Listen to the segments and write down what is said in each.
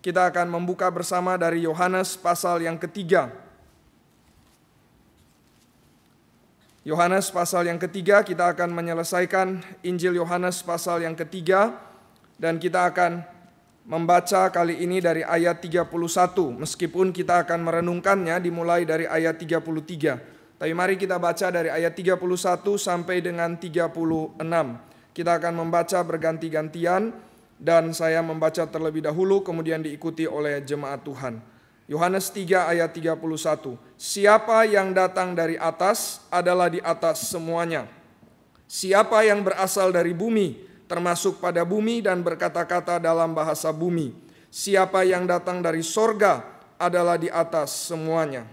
Kita akan membuka bersama dari Yohanes pasal yang ketiga. Yohanes pasal yang ketiga, kita akan menyelesaikan Injil Yohanes pasal yang ketiga, dan kita akan membaca kali ini dari ayat 31, meskipun kita akan merenungkannya dimulai dari ayat 33. Tapi mari kita baca dari ayat 31 sampai dengan 36. Kita akan membaca berganti-gantian, dan saya membaca terlebih dahulu, kemudian diikuti oleh jemaat Tuhan. Yohanes 3 ayat 31. Siapa yang datang dari atas adalah di atas semuanya. Siapa yang berasal dari bumi, termasuk pada bumi dan berkata-kata dalam bahasa bumi. Siapa yang datang dari sorga adalah di atas semuanya.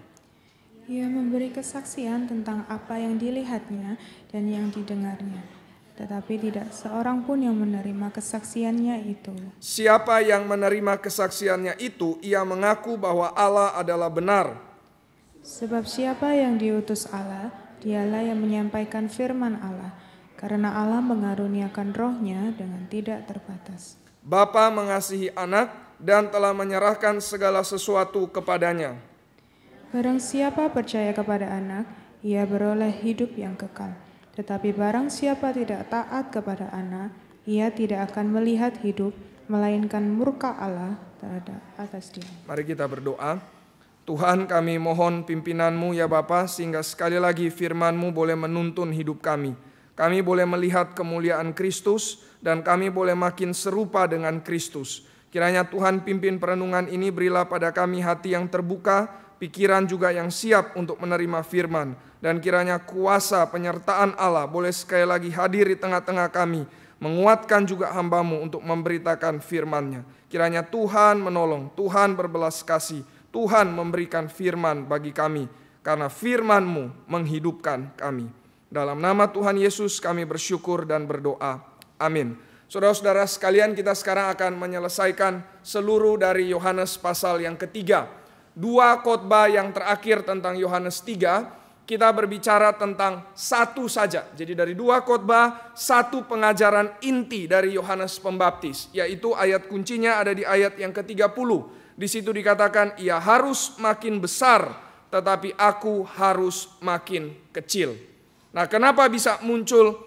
Ia memberi kesaksian tentang apa yang dilihatnya dan yang didengarnya. Tetapi tidak seorang pun yang menerima kesaksiannya itu. Siapa yang menerima kesaksiannya itu, ia mengaku bahwa Allah adalah benar. Sebab siapa yang diutus Allah, dialah yang menyampaikan firman Allah, karena Allah mengaruniakan rohnya dengan tidak terbatas. Bapa mengasihi anak dan telah menyerahkan segala sesuatu kepadanya. Barang siapa percaya kepada anak, ia beroleh hidup yang kekal. Tetapi barang siapa tidak taat kepada anak, ia tidak akan melihat hidup, melainkan murka Allah terhadap atas dia. Mari kita berdoa. Tuhan, kami mohon pimpinan-Mu ya Bapa, sehingga sekali lagi firman-Mu boleh menuntun hidup kami. Kami boleh melihat kemuliaan Kristus, dan kami boleh makin serupa dengan Kristus. Kiranya Tuhan pimpin perenungan ini, berilah pada kami hati yang terbuka, pikiran juga yang siap untuk menerima firman. Dan kiranya kuasa penyertaan Allah boleh sekali lagi hadir di tengah-tengah kami, menguatkan juga hamba-Mu untuk memberitakan firman-Nya. Kiranya Tuhan menolong, Tuhan berbelas kasih, Tuhan memberikan firman bagi kami, karena firman-Mu menghidupkan kami. Dalam nama Tuhan Yesus kami bersyukur dan berdoa. Amin. Saudara-saudara sekalian, kita sekarang akan menyelesaikan seluruh dari Yohanes pasal yang ketiga. Dua khotbah yang terakhir tentang Yohanes 3, kita berbicara tentang satu saja. Jadi dari dua khotbah, satu pengajaran inti dari Yohanes Pembaptis, yaitu ayat kuncinya ada di ayat yang ke-30. Di situ dikatakan, ia harus makin besar, tetapi aku harus makin kecil. Nah, kenapa bisa muncul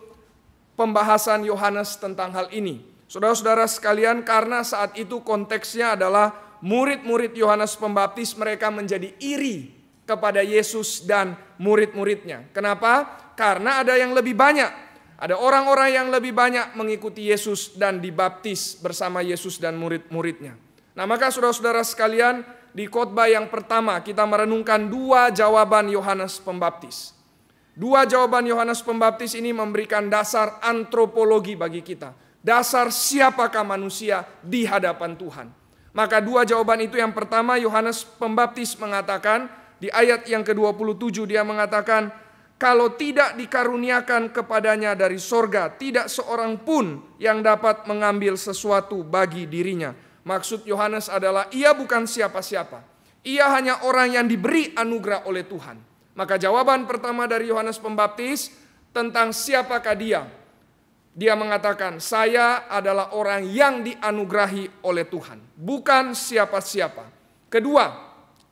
pembahasan Yohanes tentang hal ini? Saudara-saudara sekalian, karena saat itu konteksnya adalah murid-murid Yohanes Pembaptis mereka menjadi iri kepada Yesus dan murid-muridnya. Kenapa? Karena ada yang lebih banyak. Ada orang-orang yang lebih banyak mengikuti Yesus dan dibaptis bersama Yesus dan murid-muridnya. Nah, maka saudara-saudara sekalian, di khotbah yang pertama kita merenungkan dua jawaban Yohanes Pembaptis. Dua jawaban Yohanes Pembaptis ini memberikan dasar antropologi bagi kita. Dasar siapakah manusia di hadapan Tuhan. Maka dua jawaban itu, yang pertama Yohanes Pembaptis mengatakan, di ayat yang ke-27 dia mengatakan, kalau tidak dikaruniakan kepadanya dari sorga, tidak seorang pun yang dapat mengambil sesuatu bagi dirinya. Maksud Yohanes adalah ia bukan siapa-siapa. Ia hanya orang yang diberi anugerah oleh Tuhan. Maka jawaban pertama dari Yohanes Pembaptis tentang siapakah dia. Dia mengatakan, saya adalah orang yang dianugerahi oleh Tuhan, bukan siapa-siapa. Kedua,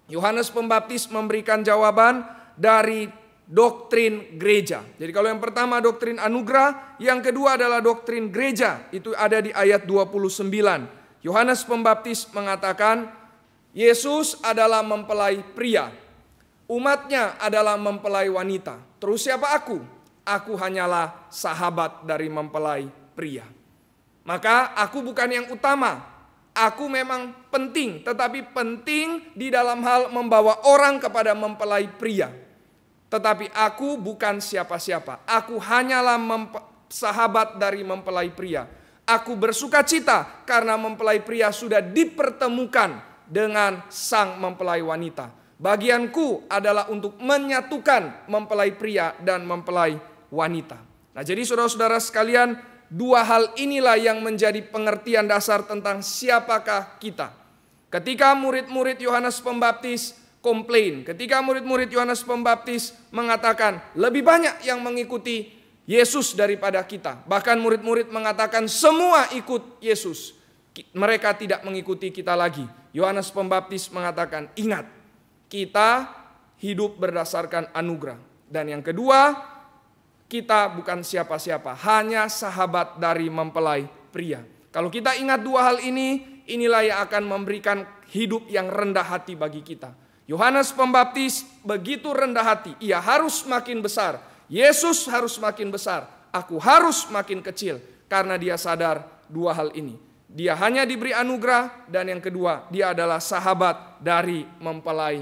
Yohanes Pembaptis memberikan jawaban dari doktrin gereja. Jadi kalau yang pertama doktrin anugerah, yang kedua adalah doktrin gereja. Itu ada di ayat 29. Yohanes Pembaptis mengatakan, Yesus adalah mempelai pria, umatnya adalah mempelai wanita. Terus siapa aku? Aku hanyalah sahabat dari mempelai pria. Maka aku bukan yang utama. Aku memang penting, tetapi penting di dalam hal membawa orang kepada mempelai pria. Tetapi aku bukan siapa-siapa. Aku hanyalah sahabat dari mempelai pria. Aku bersuka cita karena mempelai pria sudah dipertemukan dengan sang mempelai wanita. Bagianku adalah untuk menyatukan mempelai pria dan mempelai wanita. Nah, jadi saudara-saudara sekalian, dua hal inilah yang menjadi pengertian dasar tentang siapakah kita. Ketika murid-murid Yohanes Pembaptis komplain, ketika murid-murid Yohanes Pembaptis mengatakan lebih banyak yang mengikuti Yesus daripada kita. Bahkan murid-murid mengatakan semua ikut Yesus. Mereka tidak mengikuti kita lagi. Yohanes Pembaptis mengatakan, ingat, kita hidup berdasarkan anugerah. Dan yang kedua, kita bukan siapa-siapa, hanya sahabat dari mempelai pria. Kalau kita ingat dua hal ini, inilah yang akan memberikan hidup yang rendah hati bagi kita. Yohanes Pembaptis begitu rendah hati, ia harus makin besar. Yesus harus makin besar, aku harus makin kecil. Karena dia sadar dua hal ini. Dia hanya diberi anugerah, dan yang kedua, dia adalah sahabat dari mempelai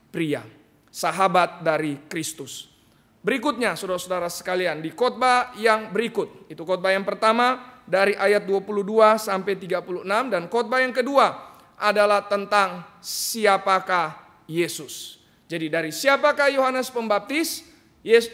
pria. Sahabat dari Kristus. Berikutnya saudara-saudara sekalian, di khotbah yang berikut, itu khotbah yang pertama dari ayat 22 sampai 36, dan khotbah yang kedua adalah tentang siapakah Yesus. Jadi dari siapakah Yohanes Pembaptis,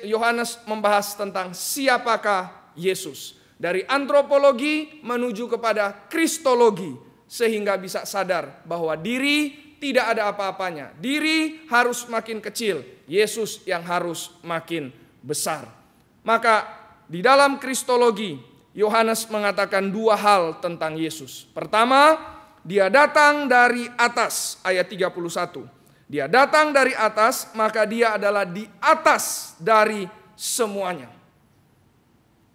Yohanes membahas tentang siapakah Yesus. Dari antropologi menuju kepada kristologi, sehingga bisa sadar bahwa diri tidak ada apa-apanya. Diri harus makin kecil, Yesus yang harus makin besar. Maka di dalam kristologi, Yohanes mengatakan dua hal tentang Yesus. Pertama, dia datang dari atas, ayat 31. Dia datang dari atas, maka dia adalah di atas dari semuanya.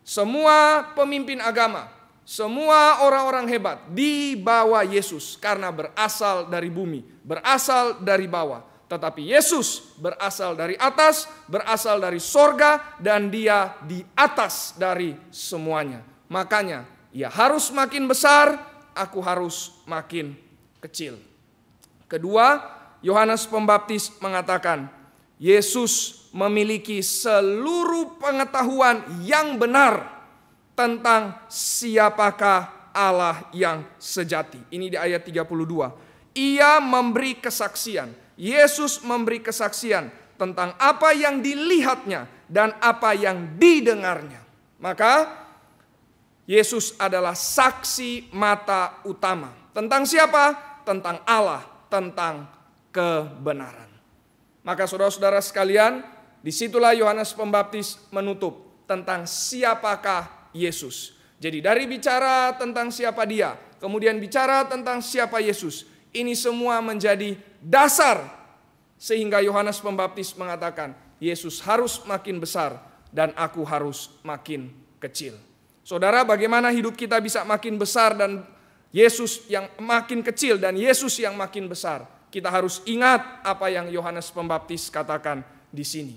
Semua pemimpin agama, semua orang-orang hebat di bawah Yesus karena berasal dari bumi, berasal dari bawah. Tetapi Yesus berasal dari atas, berasal dari sorga, dan dia di atas dari semuanya. Makanya ia harus makin besar, aku harus makin kecil. Kedua, Yohanes Pembaptis mengatakan, Yesus memiliki seluruh pengetahuan yang benar tentang siapakah Allah yang sejati. Ini di ayat 32. Ia memberi kesaksian. Yesus memberi kesaksian tentang apa yang dilihatnya dan apa yang didengarnya. Maka Yesus adalah saksi mata utama. Tentang siapa? Tentang Allah, tentang kebenaran. Maka saudara-saudara sekalian, disitulah Yohanes Pembaptis menutup tentang siapakah Yesus. Jadi dari bicara tentang siapa dia, kemudian bicara tentang siapa Yesus, ini semua menjadi dasar sehingga Yohanes Pembaptis mengatakan, Yesus harus makin besar dan aku harus makin kecil. Saudara, bagaimana hidup kita bisa makin besar dan Yesus yang makin kecil dan Yesus yang makin besar? Kita harus ingat apa yang Yohanes Pembaptis katakan di sini.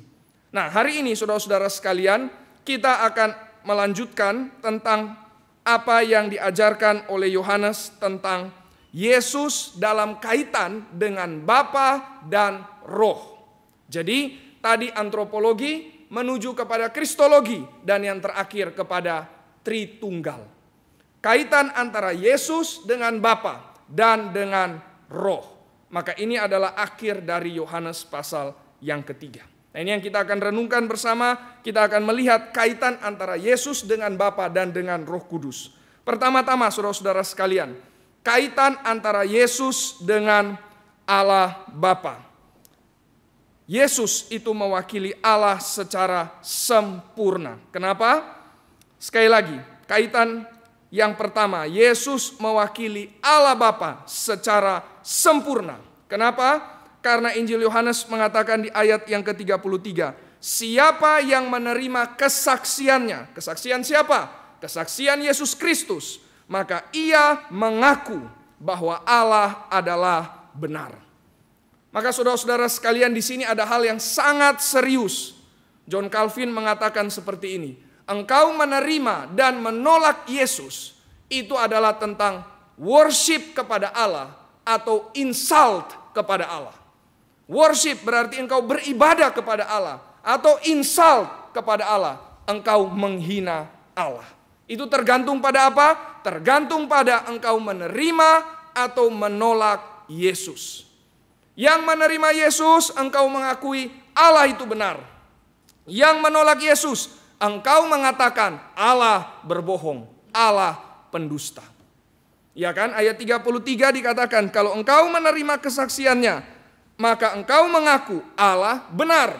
Nah, hari ini saudara-saudara sekalian, kita akan melanjutkan tentang apa yang diajarkan oleh Yohanes tentang Yesus dalam kaitan dengan Bapa dan Roh. Jadi, tadi antropologi menuju kepada kristologi dan yang terakhir kepada Tritunggal. Kaitan antara Yesus dengan Bapa dan dengan Roh. Maka ini adalah akhir dari Yohanes pasal yang ketiga. Nah, ini yang kita akan renungkan bersama. Kita akan melihat kaitan antara Yesus dengan Bapa dan dengan Roh Kudus. Pertama-tama saudara-saudara sekalian, kaitan antara Yesus dengan Allah Bapa. Yesus itu mewakili Allah secara sempurna. Kenapa? Sekali lagi, kaitan yang pertama, Yesus mewakili Allah Bapa secara sempurna. Kenapa? Karena Injil Yohanes mengatakan di ayat yang ke-33, siapa yang menerima kesaksiannya? Kesaksian siapa? Kesaksian Yesus Kristus. Maka ia mengaku bahwa Allah adalah benar. Maka saudara-saudara sekalian, di sini ada hal yang sangat serius. John Calvin mengatakan seperti ini. Engkau menerima dan menolak Yesus, itu adalah tentang worship kepada Allah atau insult kepada Allah. Worship berarti engkau beribadah kepada Allah, atau insult kepada Allah, engkau menghina Allah. Itu tergantung pada apa? Tergantung pada engkau menerima atau menolak Yesus. Yang menerima Yesus, engkau mengakui Allah itu benar. Yang menolak Yesus, engkau mengatakan Allah berbohong, Allah pendusta. Ya kan? Ayat 33 dikatakan, kalau engkau menerima kesaksiannya, maka engkau mengaku Allah benar.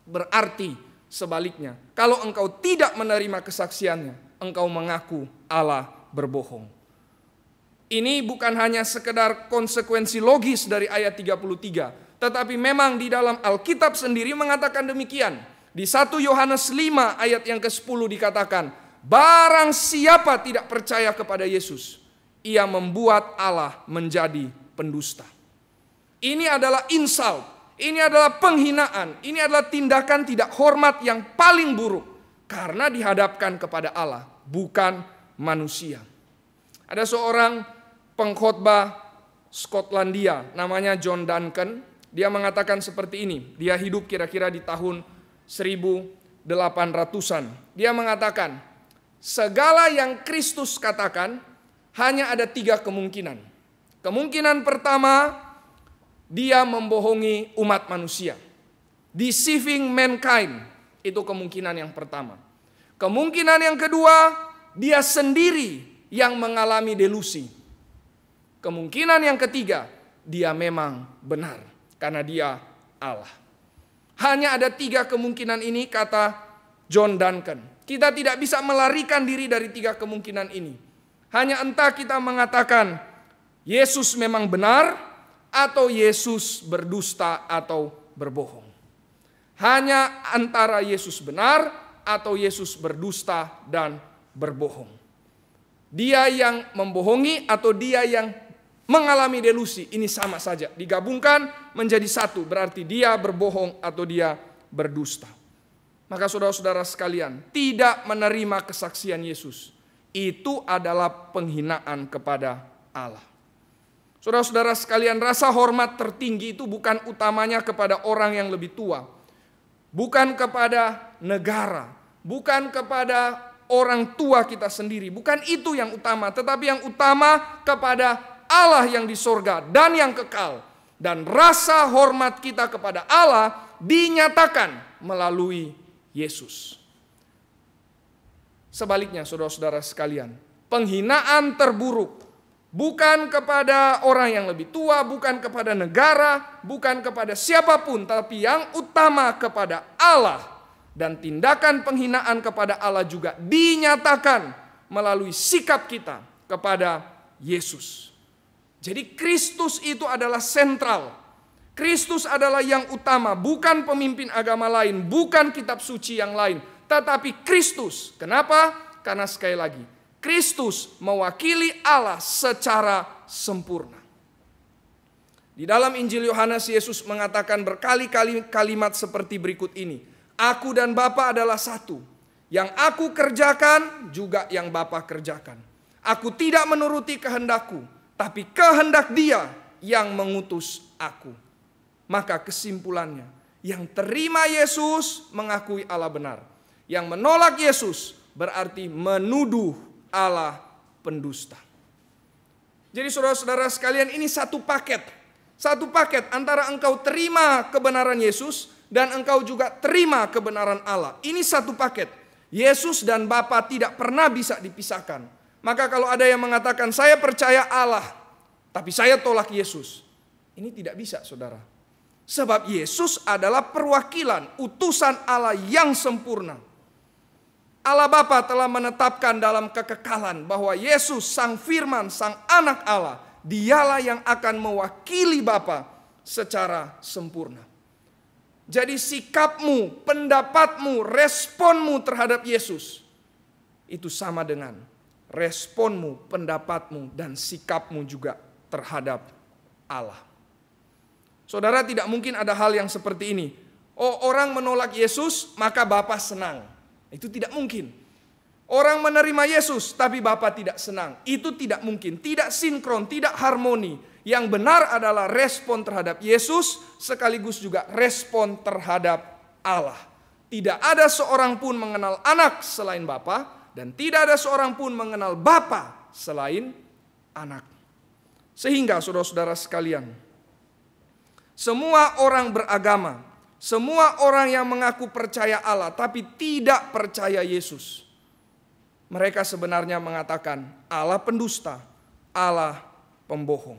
Berarti sebaliknya, kalau engkau tidak menerima kesaksiannya, engkau mengaku Allah berbohong. Ini bukan hanya sekedar konsekuensi logis dari ayat 33, tetapi memang di dalam Alkitab sendiri mengatakan demikian. Di 1 Yohanes 5 ayat yang ke-10 dikatakan, barang siapa tidak percaya kepada Yesus, ia membuat Allah menjadi pendusta. Ini adalah insult, ini adalah penghinaan, ini adalah tindakan tidak hormat yang paling buruk karena dihadapkan kepada Allah, bukan manusia. Ada seorang pengkhotbah Skotlandia namanya John Duncan. Dia mengatakan seperti ini. Dia hidup kira-kira di tahun 1800-an. Dia mengatakan, segala yang Kristus katakan hanya ada 3 kemungkinan. Kemungkinan pertama, dia membohongi umat manusia. Deceiving mankind, itu kemungkinan yang pertama. Kemungkinan yang kedua, dia sendiri yang mengalami delusi. Kemungkinan yang ketiga, dia memang benar karena dia Allah. Hanya ada 3 kemungkinan ini, kata John Duncan. Kita tidak bisa melarikan diri dari 3 kemungkinan ini. Hanya entah kita mengatakan Yesus memang benar atau Yesus berdusta atau berbohong. Hanya antara Yesus benar atau Yesus berdusta dan berbohong. Dia yang membohongi atau dia yang mengalami delusi, ini sama saja. Digabungkan menjadi satu, berarti dia berbohong atau dia berdusta. Maka saudara-saudara sekalian, tidak menerima kesaksian Yesus, itu adalah penghinaan kepada Allah. Saudara-saudara sekalian, rasa hormat tertinggi itu bukan utamanya kepada orang yang lebih tua, bukan kepada negara, bukan kepada orang tua kita sendiri, bukan itu yang utama, tetapi yang utama kepada Allah yang di sorga dan yang kekal. Dan rasa hormat kita kepada Allah dinyatakan melalui Yesus. Sebaliknya saudara-saudara sekalian, penghinaan terburuk bukan kepada orang yang lebih tua, bukan kepada negara, bukan kepada siapapun, tapi yang utama kepada Allah. Dan tindakan penghinaan kepada Allah juga dinyatakan melalui sikap kita kepada Yesus. Jadi Kristus itu adalah sentral. Kristus adalah yang utama, bukan pemimpin agama lain, bukan kitab suci yang lain, tetapi Kristus. Kenapa? Karena sekali lagi, Kristus mewakili Allah secara sempurna. Di dalam Injil Yohanes, Yesus mengatakan berkali-kali kalimat seperti berikut ini. Aku dan Bapa adalah satu. Yang aku kerjakan juga yang Bapa kerjakan. Aku tidak menuruti kehendakku, tapi kehendak Dia yang mengutus aku. Maka kesimpulannya, yang terima Yesus mengakui Allah benar. Yang menolak Yesus berarti menuduh Allah pendusta. Jadi saudara-saudara sekalian, ini satu paket. Satu paket antara engkau terima kebenaran Yesus dan engkau juga terima kebenaran Allah. Ini satu paket. Yesus dan Bapa tidak pernah bisa dipisahkan. Maka kalau ada yang mengatakan saya percaya Allah, tapi saya tolak Yesus, ini tidak bisa, saudara. Sebab Yesus adalah perwakilan utusan Allah yang sempurna. Allah Bapa telah menetapkan dalam kekekalan bahwa Yesus sang firman, sang anak Allah, dialah yang akan mewakili Bapa secara sempurna. Jadi sikapmu, pendapatmu, responmu terhadap Yesus itu sama dengan responmu, pendapatmu, dan sikapmu juga terhadap Allah. Saudara, tidak mungkin ada hal yang seperti ini. Oh, orang menolak Yesus, maka Bapa senang. Itu tidak mungkin. Orang menerima Yesus, tapi Bapa tidak senang. Itu tidak mungkin. Tidak sinkron, tidak harmoni. Yang benar adalah respon terhadap Yesus, sekaligus juga respon terhadap Allah. Tidak ada seorang pun mengenal anak selain Bapa, dan tidak ada seorang pun mengenal Bapa selain anak. Sehingga saudara-saudara sekalian, semua orang beragama, semua orang yang mengaku percaya Allah tapi tidak percaya Yesus, mereka sebenarnya mengatakan Allah pendusta, Allah pembohong.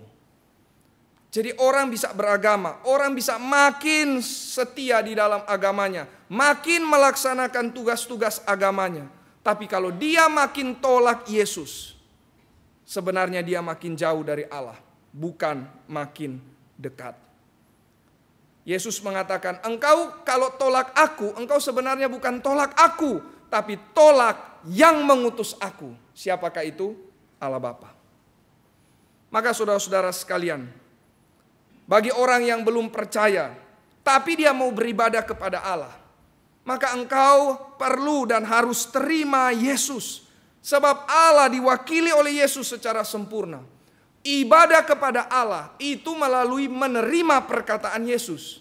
Jadi orang bisa beragama, orang bisa makin setia di dalam agamanya, makin melaksanakan tugas-tugas agamanya. Tapi kalau dia makin tolak Yesus, sebenarnya dia makin jauh dari Allah, bukan makin dekat. Yesus mengatakan, engkau kalau tolak aku, engkau sebenarnya bukan tolak aku, tapi tolak yang mengutus aku. Siapakah itu? Allah Bapa. Maka saudara-saudara sekalian, bagi orang yang belum percaya, tapi dia mau beribadah kepada Allah, maka engkau perlu dan harus terima Yesus. Sebab Allah diwakili oleh Yesus secara sempurna. Ibadah kepada Allah itu melalui menerima perkataan Yesus.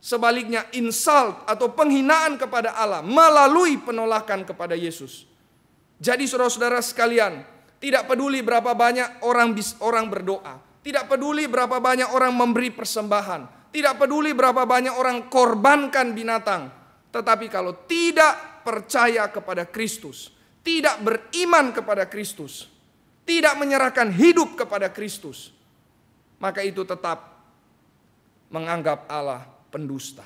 Sebaliknya insult atau penghinaan kepada Allah melalui penolakan kepada Yesus. Jadi saudara-saudara sekalian, tidak peduli berapa banyak orang berdoa, tidak peduli berapa banyak orang memberi persembahan, tidak peduli berapa banyak orang korbankan binatang, tetapi kalau tidak percaya kepada Kristus, tidak beriman kepada Kristus, tidak menyerahkan hidup kepada Kristus, maka itu tetap menganggap Allah pendusta.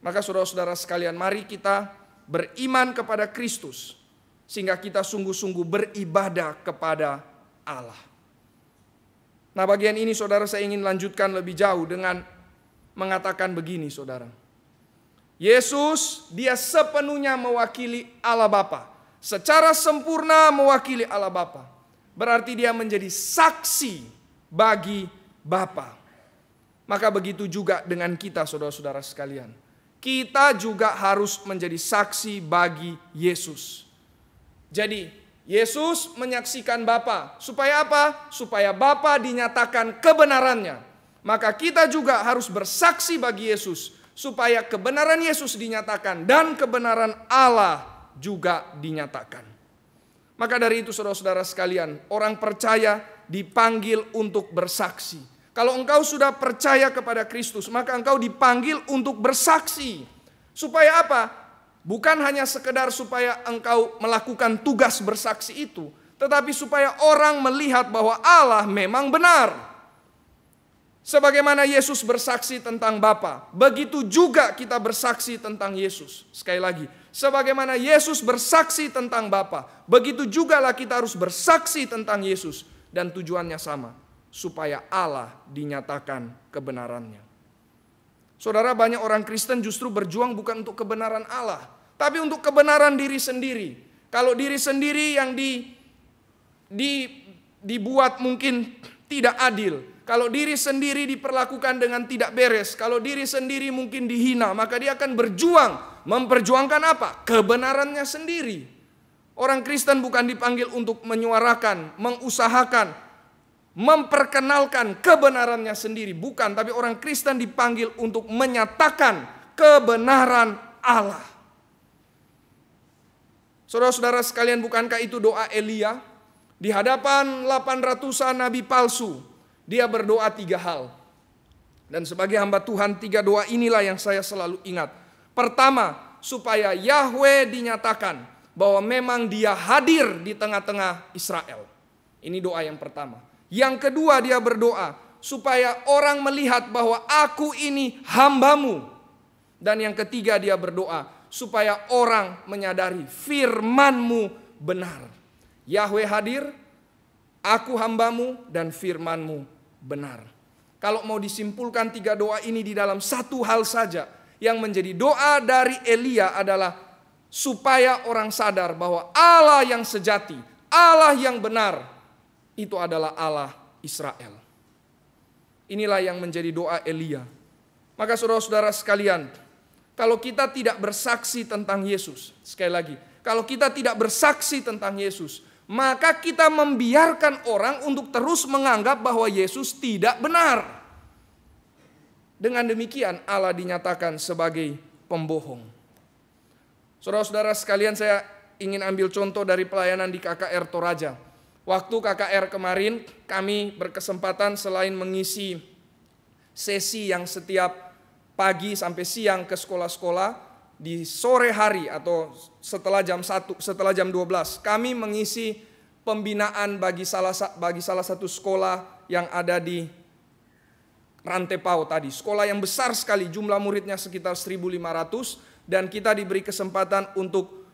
Maka saudara-saudara sekalian, mari kita beriman kepada Kristus, sehingga kita sungguh-sungguh beribadah kepada Allah. Nah, bagian ini saudara saya ingin lanjutkan lebih jauh dengan mengatakan begini saudara. Yesus dia sepenuhnya mewakili Allah Bapa. Secara sempurna mewakili Allah Bapa. Berarti dia menjadi saksi bagi Bapa. Maka begitu juga dengan kita saudara-saudara sekalian. Kita juga harus menjadi saksi bagi Yesus. Jadi Yesus menyaksikan Bapa. Supaya apa? Supaya Bapa dinyatakan kebenarannya. Maka kita juga harus bersaksi bagi Yesus. Supaya kebenaran Yesus dinyatakan dan kebenaran Allah juga dinyatakan. Maka dari itu saudara-saudara sekalian, orang percaya dipanggil untuk bersaksi. Kalau engkau sudah percaya kepada Kristus, maka engkau dipanggil untuk bersaksi. Supaya apa? Bukan hanya sekedar supaya engkau melakukan tugas bersaksi itu, tetapi supaya orang melihat bahwa Allah memang benar. Sebagaimana Yesus bersaksi tentang Bapa, begitu juga kita bersaksi tentang Yesus. Sekali lagi, sebagaimana Yesus bersaksi tentang Bapa, begitu jugalah kita harus bersaksi tentang Yesus. Dan tujuannya sama, supaya Allah dinyatakan kebenarannya. Saudara, banyak orang Kristen justru berjuang bukan untuk kebenaran Allah, tapi untuk kebenaran diri sendiri. Kalau diri sendiri yang dibuat mungkin tidak adil, kalau diri sendiri diperlakukan dengan tidak beres, kalau diri sendiri mungkin dihina, maka dia akan berjuang, memperjuangkan apa? Kebenarannya sendiri. Orang Kristen bukan dipanggil untuk menyuarakan, mengusahakan, memperkenalkan kebenarannya sendiri. Bukan, tapi orang Kristen dipanggil untuk menyatakan kebenaran Allah. Saudara-saudara sekalian, bukankah itu doa Elia? Di hadapan 800-an nabi palsu, dia berdoa 3 hal. Dan sebagai hamba Tuhan, 3 doa inilah yang saya selalu ingat. Pertama, supaya Yahweh dinyatakan bahwa memang dia hadir di tengah-tengah Israel. Ini doa yang pertama. Yang kedua, dia berdoa supaya orang melihat bahwa aku ini hambamu. Dan yang ketiga, dia berdoa supaya orang menyadari firman-Mu benar. Yahweh hadir, aku hambamu, dan firman-Mu benar. Kalau mau disimpulkan 3 doa ini di dalam satu hal saja, yang menjadi doa dari Elia adalah supaya orang sadar bahwa Allah yang sejati, Allah yang benar, itu adalah Allah Israel. Inilah yang menjadi doa Elia. Maka saudara-saudara sekalian, kalau kita tidak bersaksi tentang Yesus, sekali lagi, kalau kita tidak bersaksi tentang Yesus, maka kita membiarkan orang untuk terus menganggap bahwa Yesus tidak benar. Dengan demikian Allah dinyatakan sebagai pembohong. Saudara-saudara sekalian, saya ingin ambil contoh dari pelayanan di KKR Toraja. Waktu KKR kemarin, kami berkesempatan selain mengisi sesi yang setiap pagi sampai siang ke sekolah-sekolah, di sore hari atau setelah jam 1, setelah jam 12, kami mengisi pembinaan bagi salah satu sekolah yang ada di Rantepau tadi. Sekolah yang besar sekali, jumlah muridnya sekitar 1.500, dan kita diberi kesempatan untuk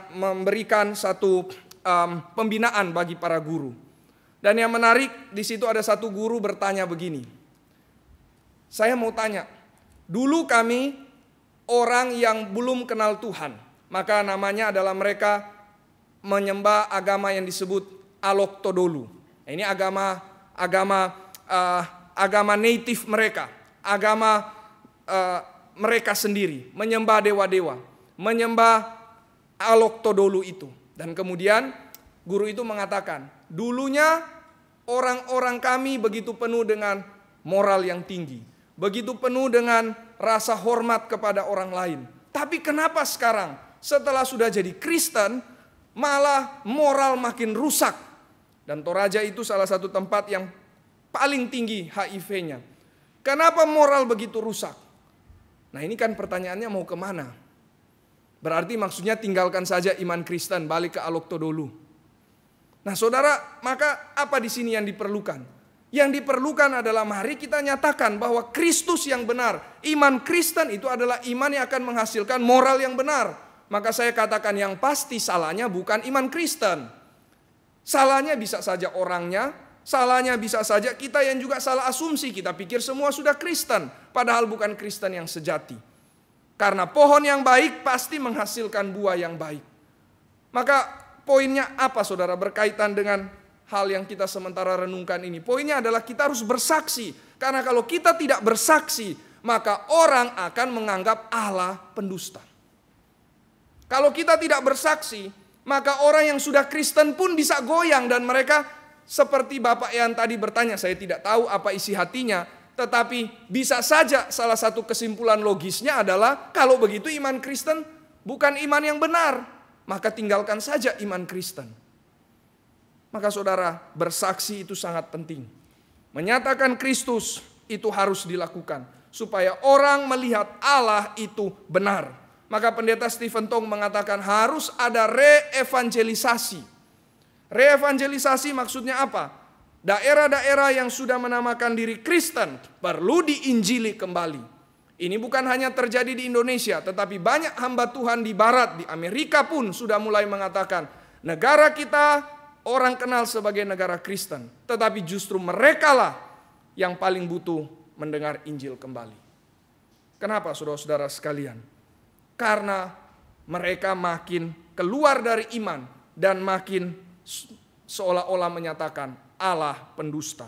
memberikan satu pembinaan bagi para guru. Dan yang menarik di situ ada satu guru bertanya begini. Saya mau tanya, dulu kami orang yang belum kenal Tuhan, maka namanya adalah mereka menyembah agama yang disebut Aloktodolu. Ini agama native mereka, agama mereka sendiri, menyembah dewa-dewa, menyembah Aloktodolu itu. Dan kemudian guru itu mengatakan, dulunya orang-orang kami begitu penuh dengan moral yang tinggi, begitu penuh dengan rasa hormat kepada orang lain. Tapi kenapa sekarang setelah sudah jadi Kristen malah moral makin rusak? Dan Toraja itu salah satu tempat yang paling tinggi HIV-nya. Kenapa moral begitu rusak? Nah ini kan pertanyaannya mau kemana? Berarti maksudnya tinggalkan saja iman Kristen, balik ke Aloktodolu. Nah saudara, maka apa di sini yang diperlukan? Yang diperlukan adalah mari kita nyatakan bahwa Kristus yang benar. Iman Kristen itu adalah iman yang akan menghasilkan moral yang benar. Maka saya katakan yang pasti salahnya bukan iman Kristen. Salahnya bisa saja orangnya, salahnya bisa saja kita yang juga salah asumsi. Kita pikir semua sudah Kristen, padahal bukan Kristen yang sejati. Karena pohon yang baik pasti menghasilkan buah yang baik. Maka poinnya apa saudara berkaitan dengan hal yang kita sementara renungkan ini? Poinnya adalah kita harus bersaksi. Karena kalau kita tidak bersaksi, maka orang akan menganggap Allah pendusta. Kalau kita tidak bersaksi, maka orang yang sudah Kristen pun bisa goyang. Dan mereka seperti Bapak yang tadi bertanya, saya tidak tahu apa isi hatinya. Tetapi bisa saja salah satu kesimpulan logisnya adalah, kalau begitu iman Kristen bukan iman yang benar. Maka tinggalkan saja iman Kristen. Maka saudara, bersaksi itu sangat penting. Menyatakan Kristus itu harus dilakukan supaya orang melihat Allah itu benar. Maka pendeta Stephen Tong mengatakan harus ada re-evangelisasi. Re-evangelisasi maksudnya apa? Daerah-daerah yang sudah menamakan diri Kristen perlu diinjili kembali. Ini bukan hanya terjadi di Indonesia, tetapi banyak hamba Tuhan di Barat, di Amerika pun sudah mulai mengatakan, negara kita orang kenal sebagai negara Kristen, tetapi justru merekalah yang paling butuh mendengar Injil kembali. Kenapa saudara-saudara sekalian? Karena mereka makin keluar dari iman dan makin seolah-olah menyatakan Allah pendusta.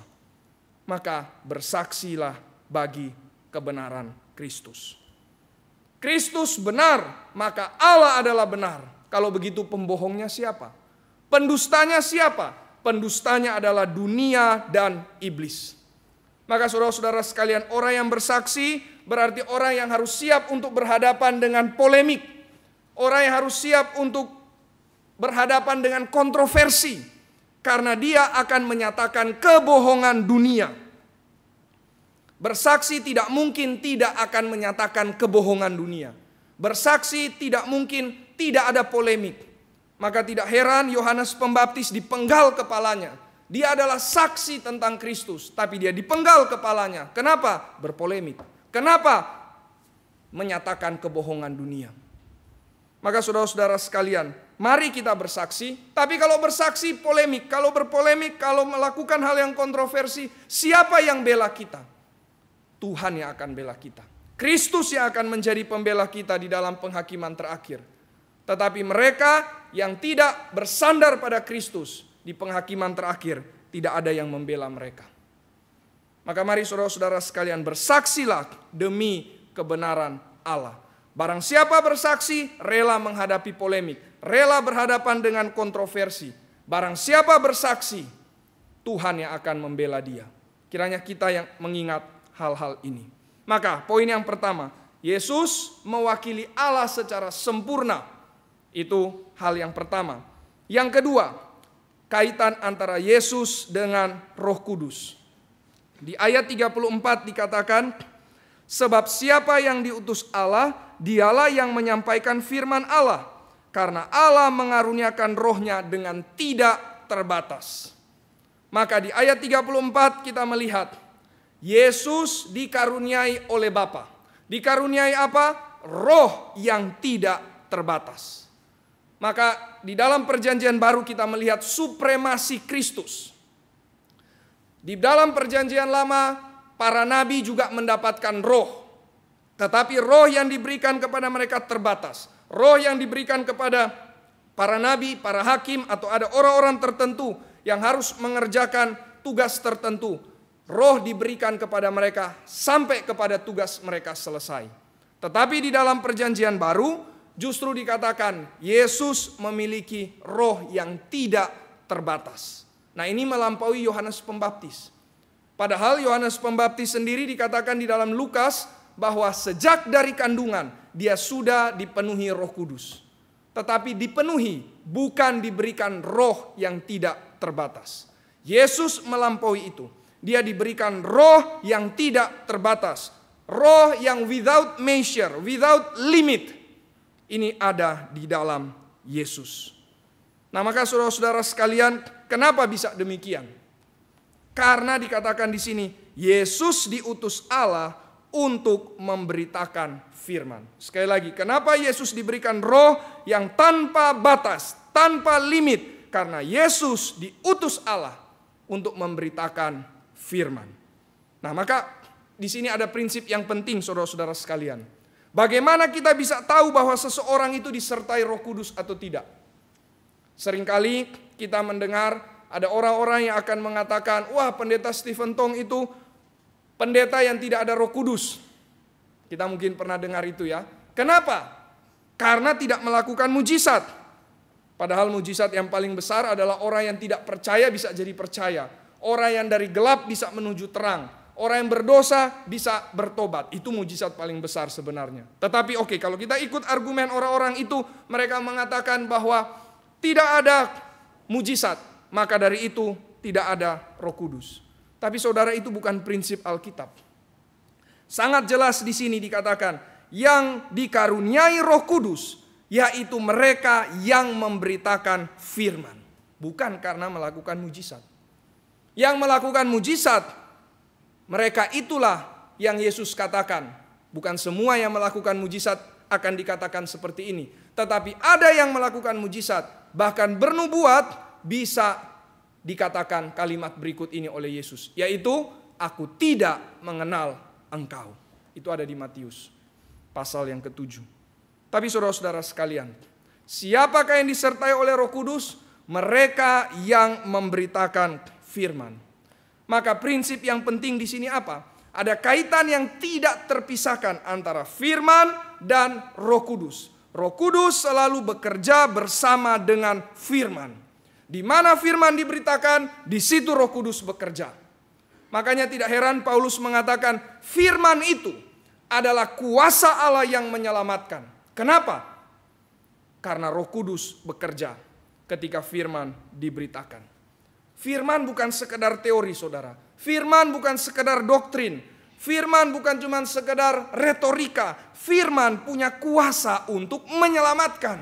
Maka bersaksilah bagi kebenaran Kristus. Kristus benar, maka Allah adalah benar. Kalau begitu pembohongnya siapa? Pendustanya siapa? Pendustanya adalah dunia dan iblis. Maka saudara-saudara sekalian, orang yang bersaksi berarti orang yang harus siap untuk berhadapan dengan polemik. Orang yang harus siap untuk berhadapan dengan kontroversi. Karena dia akan menyatakan kebohongan dunia. Bersaksi tidak mungkin tidak akan menyatakan kebohongan dunia. Bersaksi tidak mungkin tidak ada polemik. Maka tidak heran Yohanes Pembaptis dipenggal kepalanya. Dia adalah saksi tentang Kristus, tapi dia dipenggal kepalanya. Kenapa? Berpolemik. Kenapa? Menyatakan kebohongan dunia. Maka saudara-saudara sekalian, mari kita bersaksi. Tapi kalau bersaksi polemik, kalau berpolemik, kalau melakukan hal yang kontroversi, siapa yang bela kita? Tuhan yang akan bela kita. Kristus yang akan menjadi pembela kita di dalam penghakiman terakhir. Tetapi mereka yang tidak bersandar pada Kristus di penghakiman terakhir, tidak ada yang membela mereka. Maka mari saudara-saudara sekalian bersaksilah demi kebenaran Allah. Barang siapa bersaksi, rela menghadapi polemik, rela berhadapan dengan kontroversi. Barang siapa bersaksi, Tuhan yang akan membela dia. Kiranya kita yang mengingat hal-hal ini. Maka poin yang pertama, Yesus mewakili Allah secara sempurna. Itu hal yang pertama. Yang kedua, kaitan antara Yesus dengan Roh Kudus. Di ayat 34 dikatakan, sebab siapa yang diutus Allah, dialah yang menyampaikan firman Allah. Karena Allah mengaruniakan rohnya dengan tidak terbatas. Maka di ayat 34 kita melihat, Yesus dikaruniai oleh Bapa. Dikaruniai apa? Roh yang tidak terbatas. Maka di dalam perjanjian baru kita melihat supremasi Kristus. Di dalam perjanjian lama, para nabi juga mendapatkan roh. Tetapi roh yang diberikan kepada mereka terbatas. Roh yang diberikan kepada para nabi, para hakim, atau ada orang-orang tertentu yang harus mengerjakan tugas tertentu. Roh diberikan kepada mereka sampai kepada tugas mereka selesai. Tetapi di dalam perjanjian baru, justru dikatakan Yesus memiliki roh yang tidak terbatas. Nah, ini melampaui Yohanes Pembaptis. Padahal Yohanes Pembaptis sendiri dikatakan di dalam Lukas bahwa sejak dari kandungan dia sudah dipenuhi Roh Kudus. Tetapi dipenuhi, bukan diberikan roh yang tidak terbatas. Yesus melampaui itu. Dia diberikan roh yang tidak terbatas. Roh yang without measure, without limit. Ini ada di dalam Yesus. Nah, maka saudara-saudara sekalian, kenapa bisa demikian? Karena dikatakan di sini, Yesus diutus Allah untuk memberitakan firman. Sekali lagi, kenapa Yesus diberikan roh yang tanpa batas, tanpa limit? Karena Yesus diutus Allah untuk memberitakan firman. Nah, maka di sini ada prinsip yang penting, saudara-saudara sekalian. Bagaimana kita bisa tahu bahwa seseorang itu disertai Roh Kudus atau tidak? Seringkali kita mendengar ada orang-orang yang akan mengatakan, wah, pendeta Stephen Tong itu pendeta yang tidak ada Roh Kudus. Kita mungkin pernah dengar itu ya. Kenapa? Karena tidak melakukan mujizat. Padahal mujizat yang paling besar adalah orang yang tidak percaya bisa jadi percaya. Orang yang dari gelap bisa menuju terang. Orang yang berdosa bisa bertobat. Itu mujizat paling besar sebenarnya. Tetapi oke, kalau kita ikut argumen orang-orang itu, mereka mengatakan bahwa tidak ada mujizat, maka dari itu tidak ada Roh Kudus. Tapi saudara, itu bukan prinsip Alkitab. Sangat jelas di sini dikatakan yang dikaruniai Roh Kudus, yaitu mereka yang memberitakan firman, bukan karena melakukan mujizat. Yang melakukan mujizat, mereka itulah yang Yesus katakan. Bukan semua yang melakukan mujizat akan dikatakan seperti ini. Tetapi ada yang melakukan mujizat, bahkan bernubuat, bisa dikatakan kalimat berikut ini oleh Yesus, yaitu aku tidak mengenal engkau. Itu ada di Matius pasal yang ke-7. Tapi saudara-saudara sekalian, siapakah yang disertai oleh Roh Kudus? Mereka yang memberitakan firman. Maka prinsip yang penting di sini apa? Ada kaitan yang tidak terpisahkan antara firman dan Roh Kudus. Roh Kudus selalu bekerja bersama dengan firman. Di mana firman diberitakan, di situ Roh Kudus bekerja. Makanya tidak heran Paulus mengatakan firman itu adalah kuasa Allah yang menyelamatkan. Kenapa? Karena Roh Kudus bekerja ketika firman diberitakan. Firman bukan sekedar teori, saudara. Firman bukan sekedar doktrin. Firman bukan cuma sekedar retorika. Firman punya kuasa untuk menyelamatkan.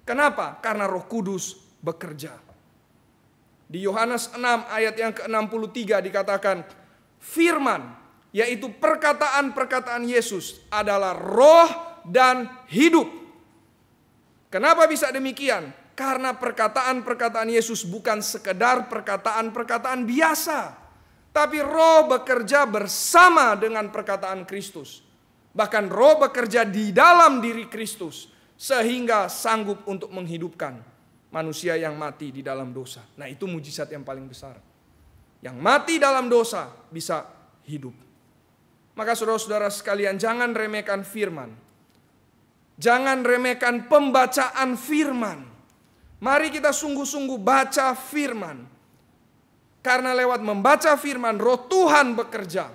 Kenapa? Karena Roh Kudus bekerja. Di Yohanes 6 ayat yang ke-63 dikatakan, firman, yaitu perkataan-perkataan Yesus, adalah roh dan hidup. Kenapa bisa demikian? Karena perkataan-perkataan Yesus bukan sekedar perkataan-perkataan biasa, tapi roh bekerja bersama dengan perkataan Kristus. Bahkan roh bekerja di dalam diri Kristus, sehingga sanggup untuk menghidupkan manusia yang mati di dalam dosa. Nah, itu mujizat yang paling besar. Yang mati dalam dosa bisa hidup. Maka saudara-saudara sekalian, jangan remehkan firman. Jangan remehkan pembacaan firman. Mari kita sungguh-sungguh baca firman. Karena lewat membaca firman, roh Tuhan bekerja.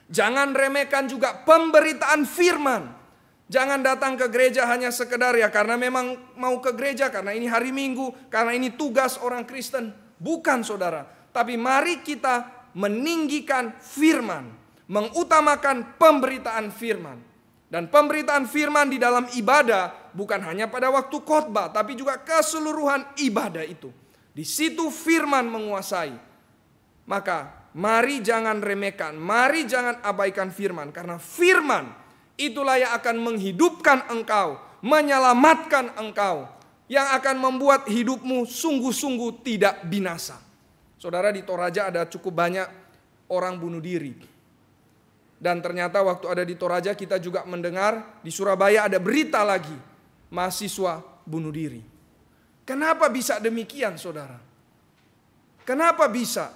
Jangan remehkan juga pemberitaan firman. Jangan datang ke gereja hanya sekedar ya karena memang mau ke gereja, karena ini hari Minggu, karena ini tugas orang Kristen. Bukan, saudara. Tapi mari kita meninggikan firman, mengutamakan pemberitaan firman. Dan pemberitaan firman di dalam ibadah bukan hanya pada waktu khotbah, tapi juga keseluruhan ibadah itu. Di situ firman menguasai. Maka mari jangan remehkan, mari jangan abaikan firman. Karena firman itulah yang akan menghidupkan engkau, menyelamatkan engkau. yang akan membuat hidupmu sungguh-sungguh tidak binasa. Saudara, di Toraja ada cukup banyak orang bunuh diri. Dan ternyata waktu ada di Toraja kita juga mendengar di Surabaya ada berita lagi, mahasiswa bunuh diri. Kenapa bisa demikian, saudara? Kenapa bisa?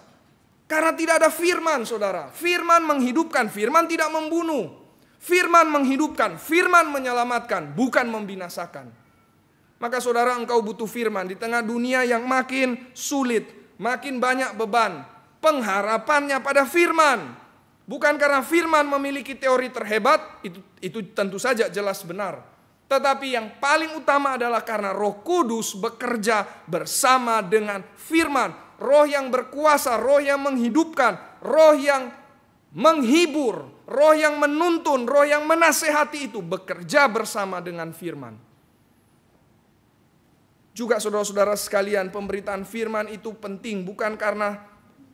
Karena tidak ada firman, saudara. Firman menghidupkan, firman tidak membunuh. Firman menghidupkan, firman menyelamatkan, bukan membinasakan. Maka saudara, engkau butuh firman di tengah dunia yang makin sulit, makin banyak beban. Pengharapannya pada firman. Bukan karena firman memiliki teori terhebat, itu tentu saja jelas benar. Tetapi yang paling utama adalah karena Roh Kudus bekerja bersama dengan firman. Roh yang berkuasa, roh yang menghidupkan, roh yang menghibur, roh yang menuntun, roh yang menasehati itu bekerja bersama dengan firman. Juga saudara-saudara sekalian, pemberitaan firman itu penting bukan karena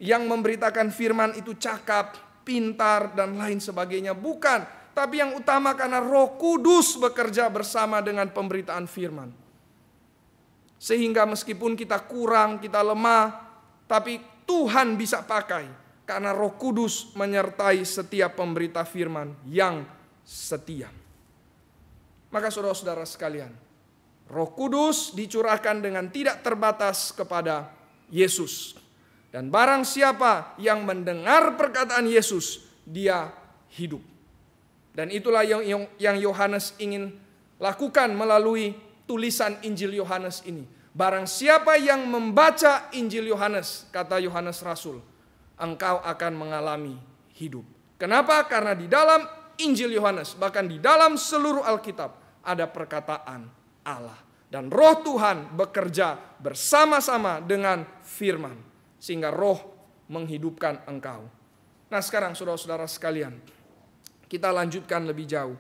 yang memberitakan firman itu cakap, pintar, dan lain sebagainya. Bukan, tapi yang utama karena Roh Kudus bekerja bersama dengan pemberitaan firman. Sehingga meskipun kita kurang, kita lemah, tapi Tuhan bisa pakai karena Roh Kudus menyertai setiap pemberita firman yang setia. Maka saudara-saudara sekalian, Roh Kudus dicurahkan dengan tidak terbatas kepada Yesus. Dan barang siapa yang mendengar perkataan Yesus, dia hidup. Dan itulah yang Yohanes ingin lakukan melalui tulisan Injil Yohanes ini. Barang siapa yang membaca Injil Yohanes, kata Yohanes Rasul, engkau akan mengalami hidup. Kenapa? Karena di dalam Injil Yohanes, bahkan di dalam seluruh Alkitab, ada perkataan Allah. Dan Roh Tuhan bekerja bersama-sama dengan firman. Sehingga roh menghidupkan engkau. Nah sekarang saudara-saudara sekalian, kita lanjutkan lebih jauh.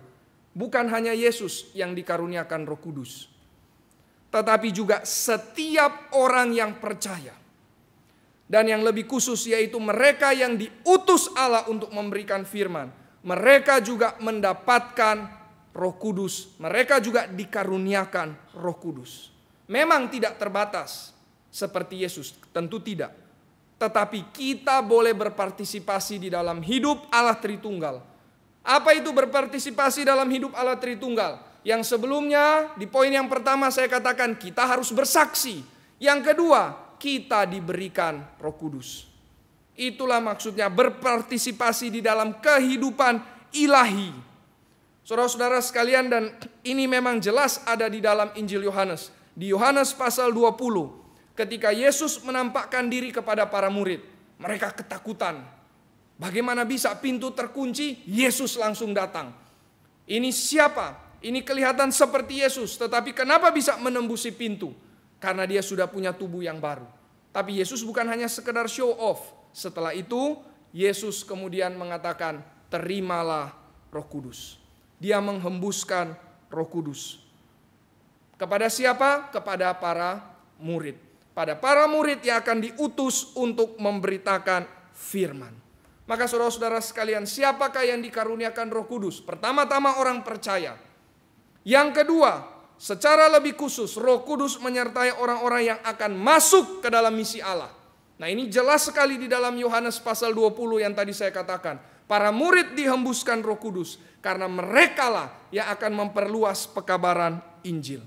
Bukan hanya Yesus yang dikaruniakan Roh Kudus, tetapi juga setiap orang yang percaya. Dan yang lebih khusus yaitu mereka yang diutus Allah untuk memberikan firman. Mereka juga mendapatkan Roh Kudus, mereka juga dikaruniakan Roh Kudus. Memang tidak terbatas seperti Yesus, tentu tidak. Tetapi kita boleh berpartisipasi di dalam hidup Allah Tritunggal. Apa itu berpartisipasi dalam hidup Allah Tritunggal? Yang sebelumnya di poin yang pertama saya katakan kita harus bersaksi. Yang kedua, kita diberikan Roh Kudus. Itulah maksudnya berpartisipasi di dalam kehidupan ilahi. Saudara-saudara sekalian, dan ini memang jelas ada di dalam Injil Yohanes. Di Yohanes pasal 20, ketika Yesus menampakkan diri kepada para murid, mereka ketakutan. Bagaimana bisa pintu terkunci, Yesus langsung datang. Ini siapa? Ini kelihatan seperti Yesus, tetapi kenapa bisa menembusi pintu? Karena dia sudah punya tubuh yang baru. Tapi Yesus bukan hanya sekedar show off. Setelah itu, Yesus kemudian mengatakan, terimalah Roh Kudus. Dia menghembuskan Roh Kudus. Kepada siapa? Kepada para murid. Pada para murid yang akan diutus untuk memberitakan firman. Maka saudara-saudara sekalian, siapakah yang dikaruniakan Roh Kudus? Pertama-tama orang percaya. Yang kedua, secara lebih khusus Roh Kudus menyertai orang-orang yang akan masuk ke dalam misi Allah. Nah ini jelas sekali di dalam Yohanes pasal 20 yang tadi saya katakan. Para murid dihembuskan Roh Kudus karena merekalah yang akan memperluas pekabaran Injil.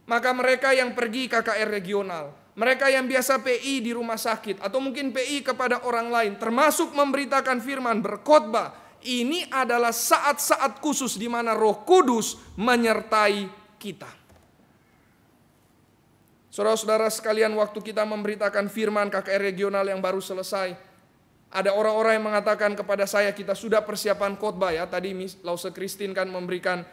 Maka mereka yang pergi KKR regional, mereka yang biasa PI di rumah sakit atau mungkin PI kepada orang lain, termasuk memberitakan firman, berkhotbah, ini adalah saat-saat khusus di mana Roh Kudus menyertai kita. Saudara-saudara sekalian, waktu kita memberitakan firman KKR regional yang baru selesai, ada orang-orang yang mengatakan kepada saya, kita sudah persiapan khotbah ya. Tadi Lause Christine kan memberikan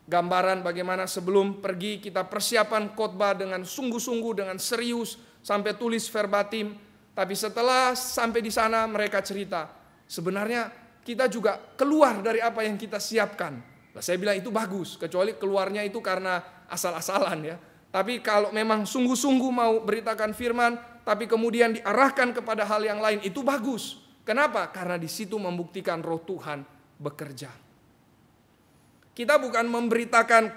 gambaran bagaimana sebelum pergi kita persiapan khotbah dengan sungguh-sungguh, dengan serius, sampai tulis verbatim. Tapi setelah sampai di sana mereka cerita, sebenarnya kita juga keluar dari apa yang kita siapkan. Nah, saya bilang itu bagus, kecuali keluarnya itu karena asal-asalan ya. Tapi kalau memang sungguh-sungguh mau beritakan firman, tapi kemudian diarahkan kepada hal yang lain, itu bagus. Kenapa? Karena di situ membuktikan Roh Tuhan bekerja. Kita bukan memberitakan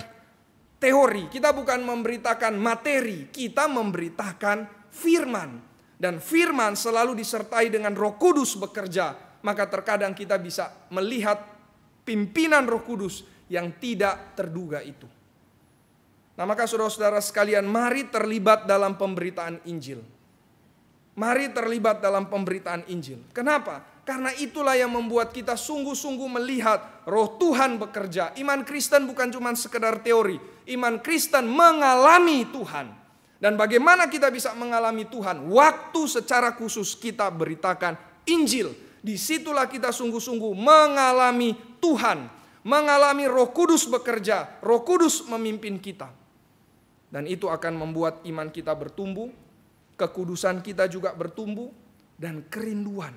teori, kita bukan memberitakan materi, kita memberitakan firman. Dan firman selalu disertai dengan Roh Kudus bekerja. Maka terkadang kita bisa melihat pimpinan Roh Kudus yang tidak terduga itu. Nah, maka saudara-saudara sekalian, mari terlibat dalam pemberitaan Injil. Mari terlibat dalam pemberitaan Injil. Kenapa? Karena itulah yang membuat kita sungguh-sungguh melihat Roh Tuhan bekerja. Iman Kristen bukan cuma sekedar teori. Iman Kristen mengalami Tuhan. Dan bagaimana kita bisa mengalami Tuhan? Waktu secara khusus kita beritakan Injil. Disitulah kita sungguh-sungguh mengalami Tuhan. Mengalami Roh Kudus bekerja. Roh Kudus memimpin kita. Dan itu akan membuat iman kita bertumbuh. Kekudusan kita juga bertumbuh. Dan kerinduan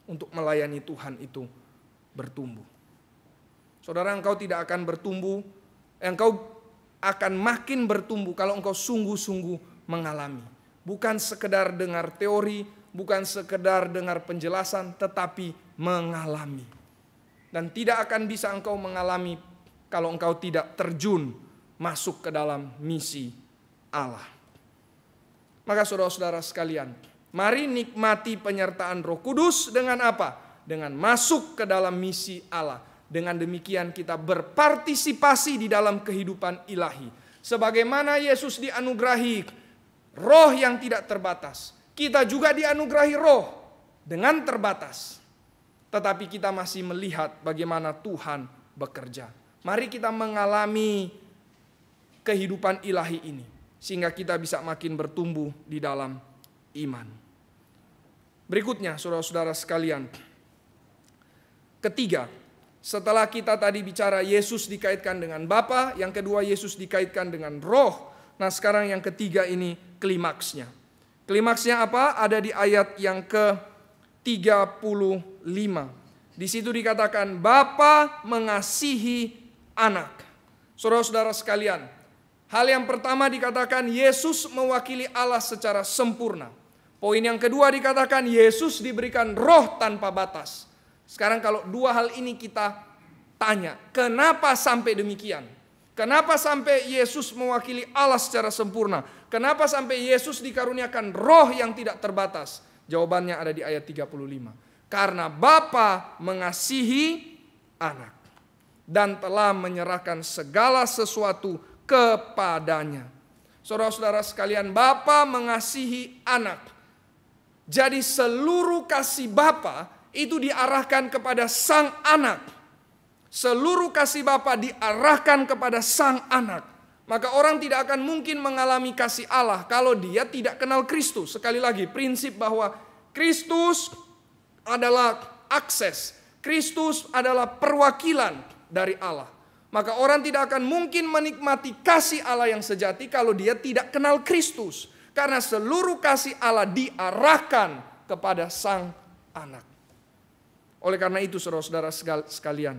untuk melayani Tuhan itu bertumbuh. Saudara, engkau tidak akan bertumbuh. Engkau akan makin bertumbuh kalau engkau sungguh-sungguh mengalami. Bukan sekedar dengar teori, bukan sekedar dengar penjelasan, tetapi mengalami. Dan tidak akan bisa engkau mengalami kalau engkau tidak terjun masuk ke dalam misi Allah. Maka saudara-saudara sekalian, mari nikmati penyertaan Roh Kudus dengan apa? Dengan masuk ke dalam misi Allah. Dengan demikian kita berpartisipasi di dalam kehidupan ilahi. Sebagaimana Yesus dianugerahi roh yang tidak terbatas, kita juga dianugerahi roh dengan terbatas. Tetapi kita masih melihat bagaimana Tuhan bekerja. Mari kita mengalami kehidupan ilahi ini, sehingga kita bisa makin bertumbuh di dalam iman. Berikutnya saudara-saudara sekalian, ketiga, setelah kita tadi bicara Yesus dikaitkan dengan Bapa, yang kedua Yesus dikaitkan dengan Roh. Nah, sekarang yang ketiga ini klimaksnya. Klimaksnya apa? Ada di ayat yang ke-35. Di situ dikatakan Bapa mengasihi anak. Saudara-saudara sekalian, hal yang pertama dikatakan Yesus mewakili Allah secara sempurna. Poin yang kedua dikatakan Yesus diberikan Roh tanpa batas. Sekarang kalau dua hal ini kita tanya, kenapa sampai demikian? Kenapa sampai Yesus mewakili Allah secara sempurna? Kenapa sampai Yesus dikaruniakan roh yang tidak terbatas? Jawabannya ada di ayat 35. Karena Bapa mengasihi anak dan telah menyerahkan segala sesuatu kepadanya. Saudara-saudara sekalian, Bapa mengasihi anak. Jadi seluruh kasih Bapa itu diarahkan kepada sang anak. Seluruh kasih Bapa diarahkan kepada sang anak. Maka orang tidak akan mungkin mengalami kasih Allah kalau dia tidak kenal Kristus. Sekali lagi, prinsip bahwa Kristus adalah akses. Kristus adalah perwakilan dari Allah. Maka orang tidak akan mungkin menikmati kasih Allah yang sejati kalau dia tidak kenal Kristus. Karena seluruh kasih Allah diarahkan kepada sang anak. Oleh karena itu saudara-saudara sekalian,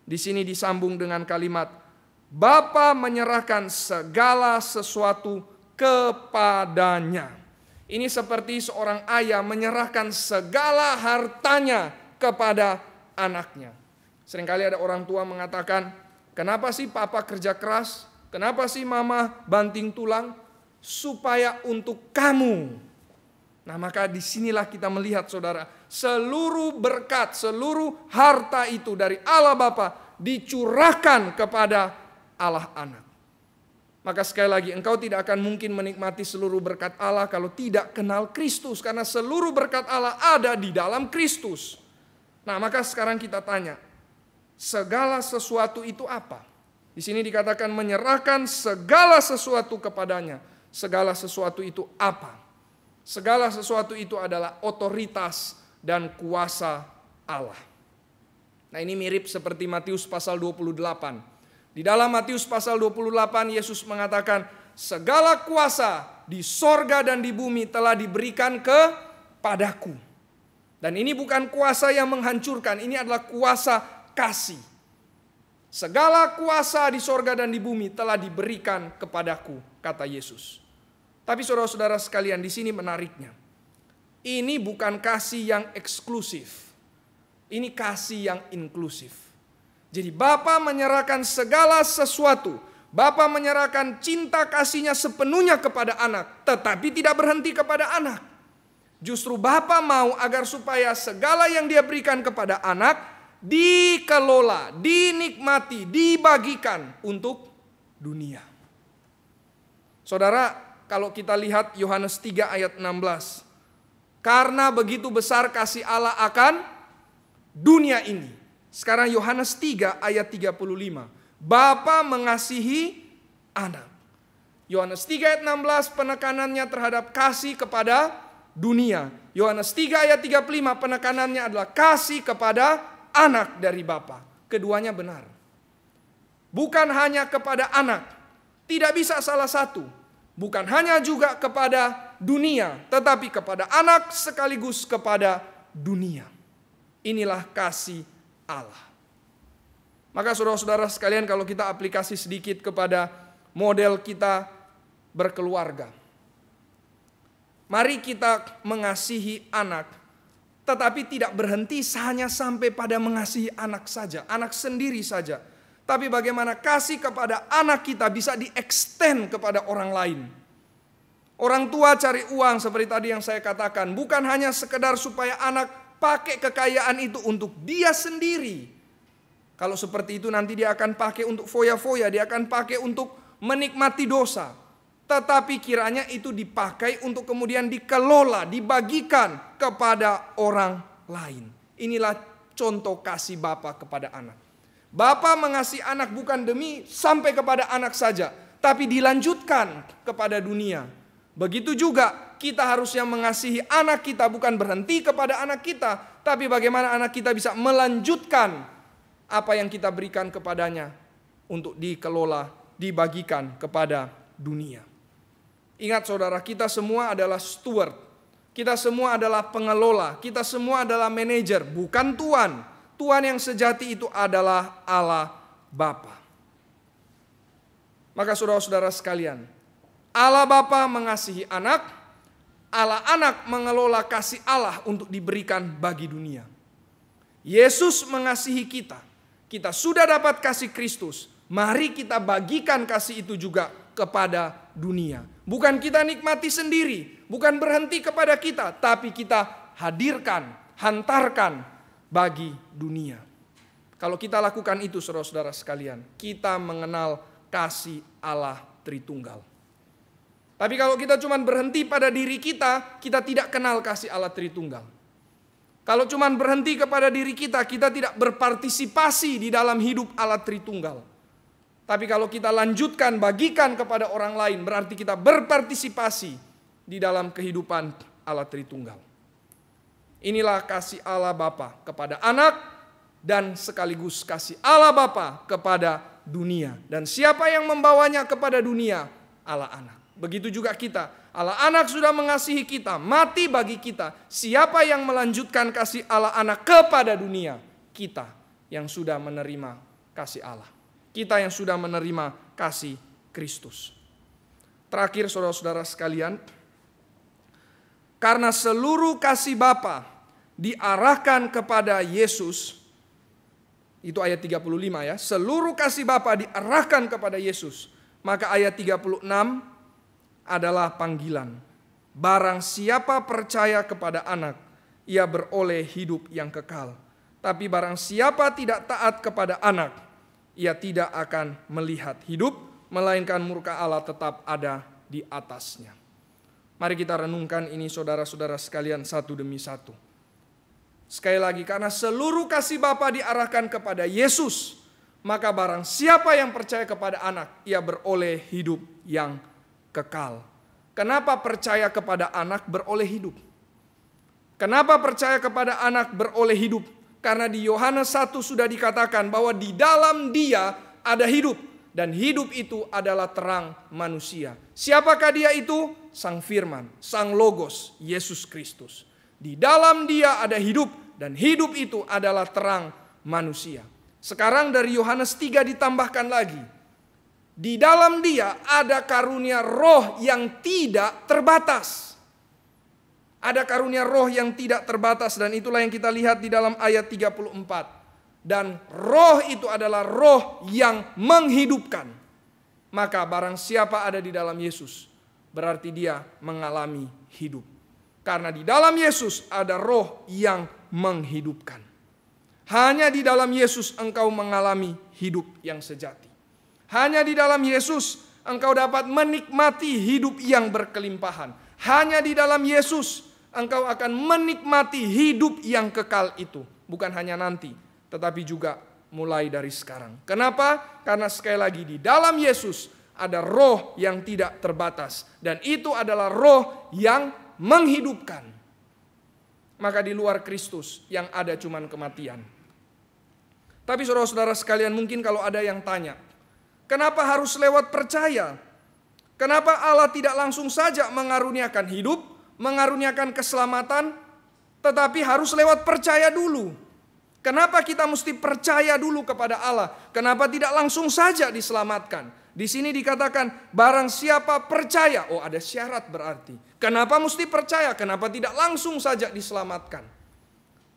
di sini disambung dengan kalimat Bapa menyerahkan segala sesuatu kepadanya. Ini seperti seorang ayah menyerahkan segala hartanya kepada anaknya. Seringkali ada orang tua mengatakan, kenapa sih papa kerja keras? Kenapa sih mama banting tulang? Supaya untuk kamu. Nah, maka disinilah kita melihat saudara, seluruh berkat, seluruh harta itu dari Allah Bapa dicurahkan kepada Allah Anak. Maka sekali lagi, engkau tidak akan mungkin menikmati seluruh berkat Allah kalau tidak kenal Kristus. Karena seluruh berkat Allah ada di dalam Kristus. Nah, maka sekarang kita tanya, segala sesuatu itu apa? Di sini dikatakan menyerahkan segala sesuatu kepadanya. Segala sesuatu itu apa? Segala sesuatu itu adalah otoritas dan kuasa Allah. Nah, ini mirip seperti Matius pasal 28. Di dalam Matius pasal 28 Yesus mengatakan segala kuasa di sorga dan di bumi telah diberikan kepadaku. Dan ini bukan kuasa yang menghancurkan, ini adalah kuasa kasih. Segala kuasa di sorga dan di bumi telah diberikan kepadaku, kata Yesus. Tapi saudara-saudara sekalian, di sini menariknya. Ini bukan kasih yang eksklusif. Ini kasih yang inklusif. Jadi Bapa menyerahkan segala sesuatu. Bapa menyerahkan cinta kasihnya sepenuhnya kepada anak, tetapi tidak berhenti kepada anak. Justru Bapa mau agar supaya segala yang Dia berikan kepada anak dikelola, dinikmati, dibagikan untuk dunia. Saudara, kalau kita lihat Yohanes 3 ayat 16. Karena begitu besar kasih Allah akan dunia ini. Sekarang Yohanes 3 ayat 35. Bapa mengasihi anak. Yohanes 3 ayat 16 penekanannya terhadap kasih kepada dunia. Yohanes 3 ayat 35 penekanannya adalah kasih kepada anak dari Bapa. Keduanya benar. Bukan hanya kepada anak. Tidak bisa salah satu. Bukan hanya juga kepada dunia, tetapi kepada anak sekaligus kepada dunia. Inilah kasih Allah. Maka saudara-saudara sekalian, kalau kita aplikasi sedikit kepada model kita berkeluarga. Mari kita mengasihi anak, tetapi tidak berhenti hanya sampai pada mengasihi anak saja, anak sendiri saja. Tapi bagaimana kasih kepada anak kita bisa di-extend kepada orang lain. Orang tua cari uang seperti tadi yang saya katakan, bukan hanya sekedar supaya anak pakai kekayaan itu untuk dia sendiri. Kalau seperti itu nanti dia akan pakai untuk foya-foya, dia akan pakai untuk menikmati dosa. Tetapi kiranya itu dipakai untuk kemudian dikelola, dibagikan kepada orang lain. Inilah contoh kasih Bapa kepada anak. Bapa mengasihi anak bukan demi sampai kepada anak saja, tapi dilanjutkan kepada dunia. Begitu juga kita harusnya mengasihi anak kita bukan berhenti kepada anak kita, tapi bagaimana anak kita bisa melanjutkan apa yang kita berikan kepadanya untuk dikelola, dibagikan kepada dunia. Ingat saudara, kita semua adalah steward. Kita semua adalah pengelola. Kita semua adalah manajer, bukan tuan. Tuan yang sejati itu adalah Allah Bapa. Maka saudara-saudara sekalian, Allah Bapa mengasihi anak, Allah anak mengelola kasih Allah untuk diberikan bagi dunia. Yesus mengasihi kita. Kita sudah dapat kasih Kristus. Mari kita bagikan kasih itu juga kepada dunia. Bukan kita nikmati sendiri, bukan berhenti kepada kita, tapi kita hadirkan, hantarkan bagi dunia. Kalau kita lakukan itu saudara-saudara sekalian, kita mengenal kasih Allah Tritunggal. Tapi kalau kita cuma berhenti pada diri kita, kita tidak kenal kasih Allah Tritunggal. Kalau cuma berhenti kepada diri kita, kita tidak berpartisipasi di dalam hidup Allah Tritunggal. Tapi kalau kita lanjutkan, bagikan kepada orang lain, berarti kita berpartisipasi di dalam kehidupan Allah Tritunggal. Inilah kasih Allah Bapa kepada anak dan sekaligus kasih Allah Bapa kepada dunia. Dan siapa yang membawanya kepada dunia? Allah anak. Begitu juga kita. Allah anak sudah mengasihi kita, mati bagi kita. Siapa yang melanjutkan kasih Allah anak kepada dunia? Kita yang sudah menerima kasih Allah. Kita yang sudah menerima kasih Kristus. Terakhir saudara-saudara sekalian, karena seluruh kasih Bapa diarahkan kepada Yesus, itu ayat 35 ya, seluruh kasih Bapa diarahkan kepada Yesus. Maka ayat 36 adalah panggilan. Barang siapa percaya kepada anak, ia beroleh hidup yang kekal. Tapi barang siapa tidak taat kepada anak, ia tidak akan melihat hidup, melainkan murka Allah tetap ada di atasnya. Mari kita renungkan ini saudara-saudara sekalian satu demi satu. Sekali lagi, karena seluruh kasih Bapa diarahkan kepada Yesus, maka barang siapa yang percaya kepada anak, ia beroleh hidup yang kekal. Kenapa percaya kepada anak beroleh hidup? Kenapa percaya kepada anak beroleh hidup? Karena di Yohanes 1 sudah dikatakan bahwa di dalam Dia ada hidup. Dan hidup itu adalah terang manusia. Siapakah Dia itu? Sang Firman, Sang Logos, Yesus Kristus. Di dalam Dia ada hidup. Dan hidup itu adalah terang manusia. Sekarang dari Yohanes 3 ditambahkan lagi. Di dalam Dia ada karunia roh yang tidak terbatas. Ada karunia roh yang tidak terbatas, dan itulah yang kita lihat di dalam ayat 34. Dan roh itu adalah roh yang menghidupkan. Maka barang siapa ada di dalam Yesus, berarti dia mengalami hidup. Karena di dalam Yesus ada roh yang menghidupkan. Hanya di dalam Yesus engkau mengalami hidup yang sejati. Hanya di dalam Yesus engkau dapat menikmati hidup yang berkelimpahan. Hanya di dalam Yesus engkau akan menikmati hidup yang kekal itu. Bukan hanya nanti, tetapi juga mulai dari sekarang. Kenapa? Karena sekali lagi di dalam Yesus ada roh yang tidak terbatas. Dan itu adalah roh yang menghidupkan. Maka di luar Kristus yang ada cuman kematian. Tapi saudara-saudara sekalian, mungkin kalau ada yang tanya, kenapa harus lewat percaya? Kenapa Allah tidak langsung saja mengaruniakan hidup, mengaruniakan keselamatan, tetapi harus lewat percaya dulu? Kenapa kita mesti percaya dulu kepada Allah? Kenapa tidak langsung saja diselamatkan? Di sini dikatakan barang siapa percaya. Oh, ada syarat berarti. Kenapa mesti percaya? Kenapa tidak langsung saja diselamatkan?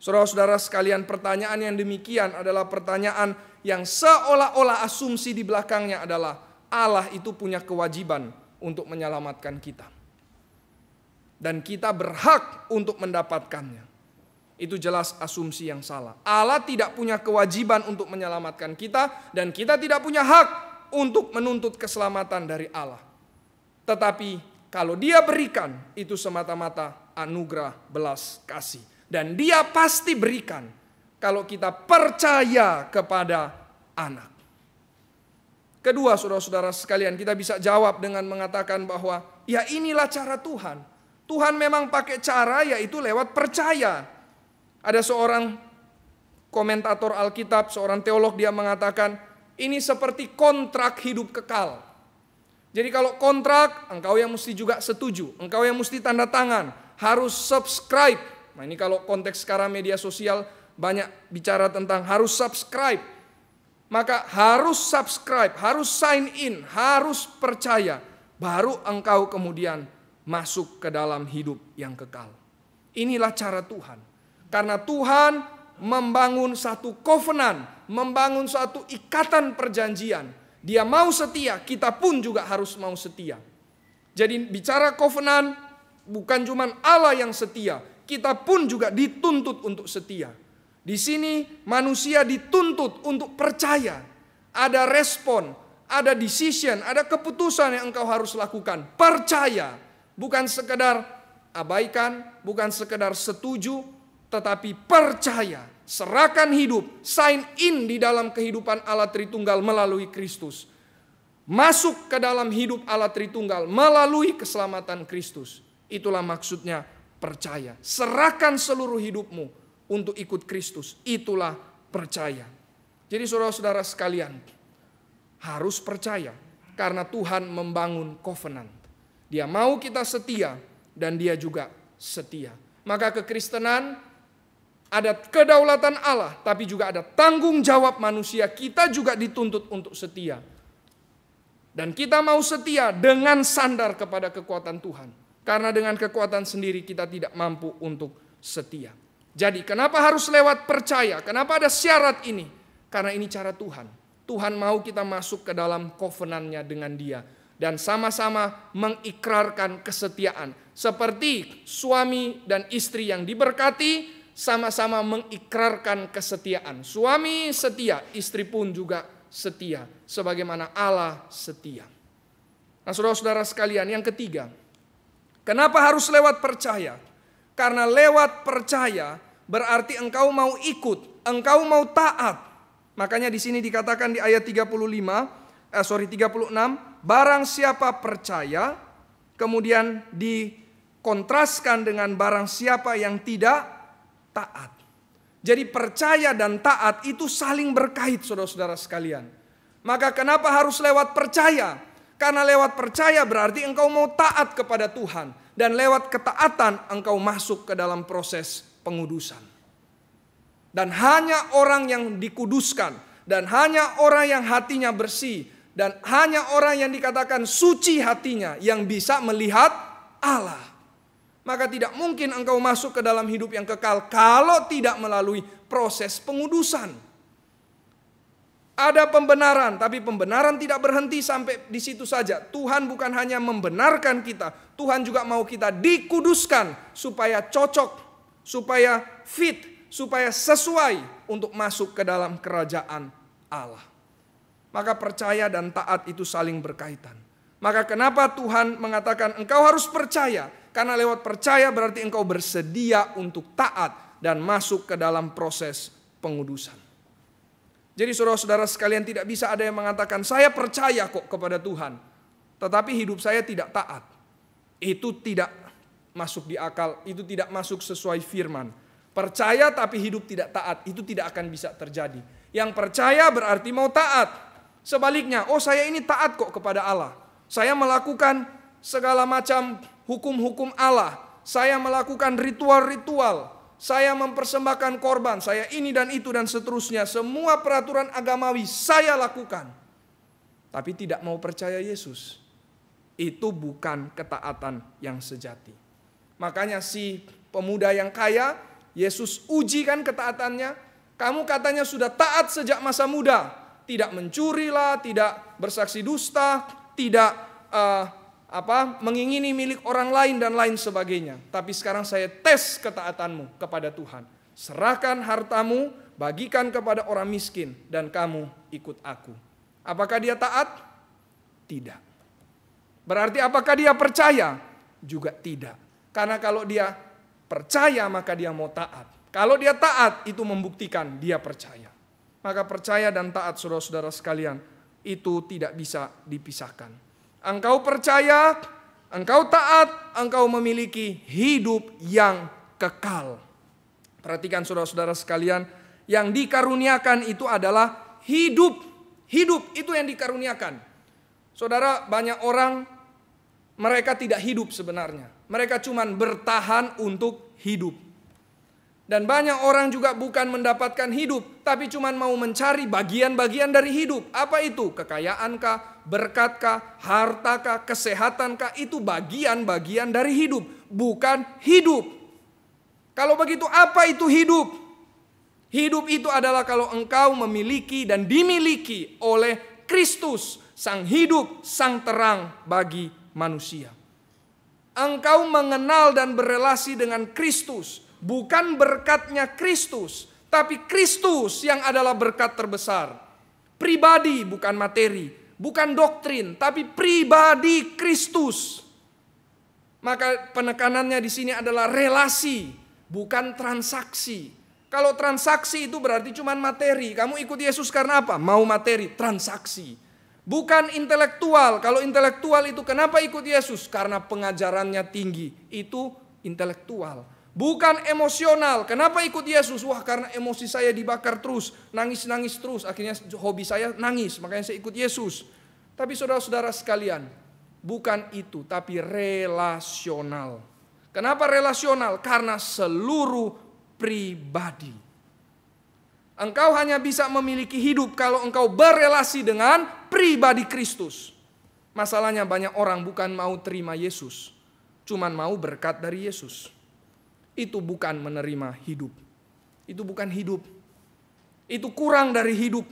Saudara-saudara sekalian, pertanyaan yang demikian adalah pertanyaan yang seolah-olah asumsi di belakangnya adalah Allah itu punya kewajiban untuk menyelamatkan kita. Dan kita berhak untuk mendapatkannya. Itu jelas asumsi yang salah. Allah tidak punya kewajiban untuk menyelamatkan kita dan kita tidak punya hak untuk menuntut keselamatan dari Allah. Tetapi kalau Dia berikan, itu semata-mata anugerah belas kasih. Dan Dia pasti berikan kalau kita percaya kepada anak. Kedua, saudara-saudara sekalian, kita bisa jawab dengan mengatakan bahwa ya inilah cara Tuhan. Tuhan memang pakai cara yaitu lewat percaya. Ada seorang komentator Alkitab, seorang teolog, dia mengatakan ini seperti kontrak hidup kekal. Jadi kalau kontrak, engkau yang mesti juga setuju, engkau yang mesti tanda tangan, harus subscribe. Nah ini kalau konteks sekarang media sosial banyak bicara tentang harus subscribe. Maka harus subscribe, harus sign in, harus percaya. Baru engkau kemudian masuk ke dalam hidup yang kekal. Inilah cara Tuhan. Karena Tuhan membangun satu covenant, membangun satu ikatan perjanjian. Dia mau setia, kita pun juga harus mau setia. Jadi bicara covenant, bukan cuma Allah yang setia, kita pun juga dituntut untuk setia. Di sini manusia dituntut untuk percaya. Ada respon, ada decision, ada keputusan yang engkau harus lakukan. Percaya, bukan sekedar abaikan, bukan sekedar setuju, tetapi percaya. Serahkan hidup, sign in di dalam kehidupan Allah Tritunggal melalui Kristus. Masuk ke dalam hidup Allah Tritunggal melalui keselamatan Kristus. Itulah maksudnya percaya. Serahkan seluruh hidupmu untuk ikut Kristus. Itulah percaya. Jadi saudara-saudara sekalian, harus percaya. Karena Tuhan membangun covenant. Dia mau kita setia dan Dia juga setia. Maka kekristenan ada kedaulatan Allah, tapi juga ada tanggung jawab manusia. Kita juga dituntut untuk setia. Dan kita mau setia dengan sandar kepada kekuatan Tuhan. Karena dengan kekuatan sendiri kita tidak mampu untuk setia. Jadi kenapa harus lewat percaya? Kenapa ada syarat ini? Karena ini cara Tuhan. Tuhan mau kita masuk ke dalam covenant-Nya dengan Dia. Dan sama-sama mengikrarkan kesetiaan. Seperti suami dan istri yang diberkati, sama-sama mengikrarkan kesetiaan. Suami setia, istri pun juga setia. Sebagaimana Allah setia. Nah saudara-saudara sekalian, yang ketiga. Kenapa harus lewat percaya? Karena lewat percaya berarti engkau mau ikut, engkau mau taat. Makanya di sini dikatakan di ayat 36, barang siapa percaya, kemudian dikontraskan dengan barang siapa yang tidak taat. Jadi percaya dan taat itu saling berkait, saudara-saudara sekalian. Maka kenapa harus lewat percaya? Karena lewat percaya berarti engkau mau taat kepada Tuhan. Dan lewat ketaatan engkau masuk ke dalam proses pengudusan. Dan hanya orang yang dikuduskan, dan hanya orang yang hatinya bersih, dan hanya orang yang dikatakan suci hatinya yang bisa melihat Allah. Maka tidak mungkin engkau masuk ke dalam hidup yang kekal kalau tidak melalui proses pengudusan. Ada pembenaran, tapi pembenaran tidak berhenti sampai di situ saja. Tuhan bukan hanya membenarkan kita, Tuhan juga mau kita dikuduskan supaya cocok, supaya fit, supaya sesuai untuk masuk ke dalam kerajaan Allah. Maka percaya dan taat itu saling berkaitan. Maka kenapa Tuhan mengatakan engkau harus percaya? Karena lewat percaya berarti engkau bersedia untuk taat dan masuk ke dalam proses pengudusan. Jadi saudara-saudara sekalian, tidak bisa ada yang mengatakan saya percaya kok kepada Tuhan, tetapi hidup saya tidak taat. Itu tidak masuk di akal, itu tidak masuk sesuai firman. Percaya tapi hidup tidak taat, itu tidak akan bisa terjadi. Yang percaya berarti mau taat. Sebaliknya, oh saya ini taat kok kepada Allah. Saya melakukan segala macam hukum-hukum Allah. Saya melakukan ritual-ritual. Saya mempersembahkan korban, saya ini dan itu dan seterusnya. Semua peraturan agamawi saya lakukan. Tapi tidak mau percaya Yesus. Itu bukan ketaatan yang sejati. Makanya si pemuda yang kaya, Yesus ujikan ketaatannya. Kamu katanya sudah taat sejak masa muda. Tidak mencurilah, tidak bersaksi dusta, tidak mengingini milik orang lain dan lain sebagainya. Tapi sekarang saya tes ketaatanmu kepada Tuhan. Serahkan hartamu, bagikan kepada orang miskin, dan kamu ikut aku. Apakah dia taat? Tidak. Berarti apakah dia percaya? Juga tidak. Karena kalau dia percaya maka dia mau taat. Kalau dia taat itu membuktikan dia percaya. Maka percaya dan taat saudara-saudara sekalian itu tidak bisa dipisahkan. Engkau percaya, engkau taat, engkau memiliki hidup yang kekal. Perhatikan saudara-saudara sekalian, yang dikaruniakan itu adalah hidup. Hidup itu yang dikaruniakan. Saudara, banyak orang mereka tidak hidup sebenarnya. Mereka cuma bertahan untuk hidup. Dan banyak orang juga bukan mendapatkan hidup, tapi cuma mau mencari bagian-bagian dari hidup. Apa itu? Kekayaankah, berkatkah, hartakah, kesehatankah? Itu bagian-bagian dari hidup, bukan hidup. Kalau begitu apa itu hidup? Hidup itu adalah kalau engkau memiliki dan dimiliki oleh Kristus, sang hidup, sang terang bagi manusia. Engkau mengenal dan berelasi dengan Kristus. Bukan berkatnya Kristus, tapi Kristus yang adalah berkat terbesar. Pribadi bukan materi, bukan doktrin, tapi pribadi Kristus. Maka penekanannya di sini adalah relasi, bukan transaksi. Kalau transaksi itu berarti cuma materi. Kamu ikut Yesus karena apa? Mau materi, transaksi. Bukan intelektual. Kalau intelektual itu kenapa ikut Yesus? Karena pengajarannya tinggi. Itu intelektual. Bukan emosional. Kenapa ikut Yesus? Wah, karena emosi saya dibakar terus, nangis-nangis terus. Akhirnya hobi saya nangis, makanya saya ikut Yesus. Tapi saudara-saudara sekalian, bukan itu, tapi relasional. Kenapa relasional? Karena seluruh pribadi. Engkau hanya bisa memiliki hidup kalau engkau berelasi dengan pribadi Kristus. Masalahnya banyak orang bukan mau terima Yesus, cuman mau berkat dari Yesus. Itu bukan menerima hidup. Itu bukan hidup. Itu kurang dari hidup.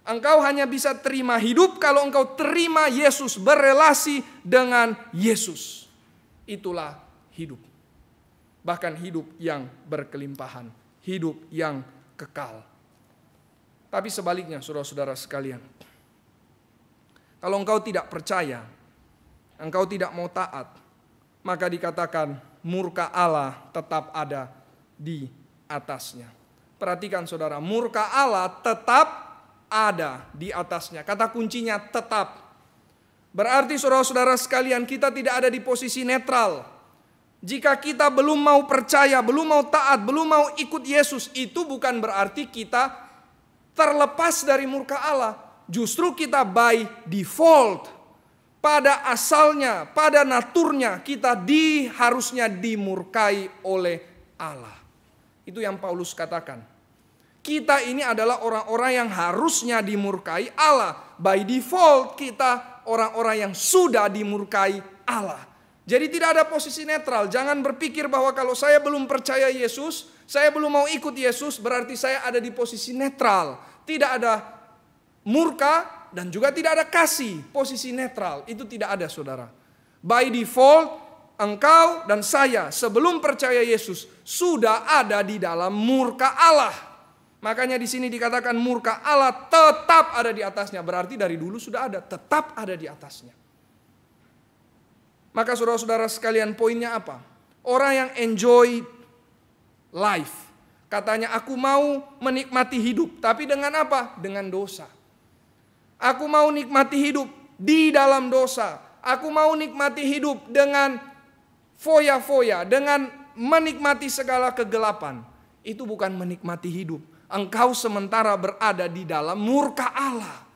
Engkau hanya bisa terima hidup kalau engkau terima Yesus, berelasi dengan Yesus. Itulah hidup. Bahkan hidup yang berkelimpahan, hidup yang kekal. Tapi sebaliknya saudara-saudara sekalian, kalau engkau tidak percaya, engkau tidak mau taat, maka dikatakan murka Allah tetap ada di atasnya. Perhatikan saudara, murka Allah tetap ada di atasnya. Kata kuncinya tetap. Berarti saudara-saudara sekalian, kita tidak ada di posisi netral. Jika kita belum mau percaya, belum mau taat, belum mau ikut Yesus, itu bukan berarti kita terlepas dari murka Allah. Justru kita by default, pada asalnya, pada naturnya kita harusnya dimurkai oleh Allah. Itu yang Paulus katakan. Kita ini adalah orang-orang yang harusnya dimurkai Allah. By default kita orang-orang yang sudah dimurkai Allah. Jadi tidak ada posisi netral. Jangan berpikir bahwa kalau saya belum percaya Yesus, saya belum mau ikut Yesus, berarti saya ada di posisi netral. Tidak ada murka dan juga tidak ada kasih. Posisi netral itu tidak ada, saudara. By default, engkau dan saya sebelum percaya Yesus sudah ada di dalam murka Allah. Makanya di sini dikatakan murka Allah tetap ada di atasnya. Berarti dari dulu sudah ada, tetap ada di atasnya. Maka saudara-saudara sekalian, poinnya apa? Orang yang enjoy life, katanya aku mau menikmati hidup, tapi dengan apa? Dengan dosa. Aku mau nikmati hidup di dalam dosa. Aku mau nikmati hidup dengan foya-foya, dengan menikmati segala kegelapan. Itu bukan menikmati hidup. Engkau sementara berada di dalam murka Allah.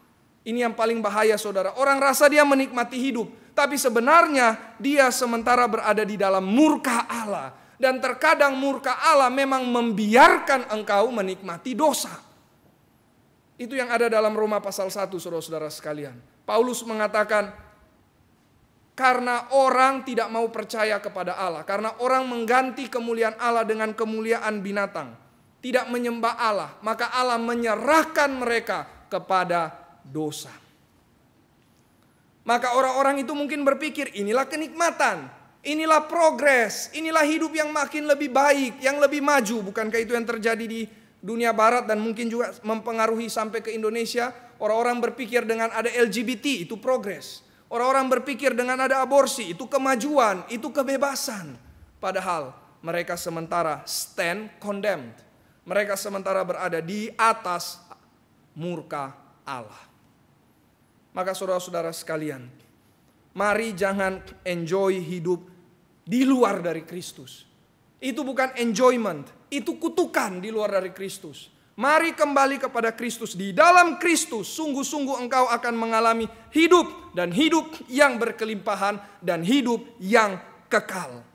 Ini yang paling bahaya, saudara. Orang rasa dia menikmati hidup, tapi sebenarnya dia sementara berada di dalam murka Allah. Dan terkadang murka Allah memang membiarkan engkau menikmati dosa. Itu yang ada dalam Roma pasal 1, saudara-saudara sekalian. Paulus mengatakan, karena orang tidak mau percaya kepada Allah, karena orang mengganti kemuliaan Allah dengan kemuliaan binatang, tidak menyembah Allah, maka Allah menyerahkan mereka kepada dosa. Maka orang-orang itu mungkin berpikir, inilah kenikmatan, inilah progres, inilah hidup yang makin lebih baik, yang lebih maju. Bukankah itu yang terjadi di dunia barat dan mungkin juga mempengaruhi sampai ke Indonesia? Orang-orang berpikir dengan ada LGBT itu progres. Orang-orang berpikir dengan ada aborsi itu kemajuan, itu kebebasan. Padahal mereka sementara stand condemned. Mereka sementara berada di atas murka Allah. Maka saudara-saudara sekalian, mari jangan enjoy hidup di luar dari Kristus. Itu bukan enjoyment, itu kutukan di luar dari Kristus. Mari kembali kepada Kristus. Di dalam Kristus sungguh-sungguh engkau akan mengalami hidup, dan hidup yang berkelimpahan, dan hidup yang kekal.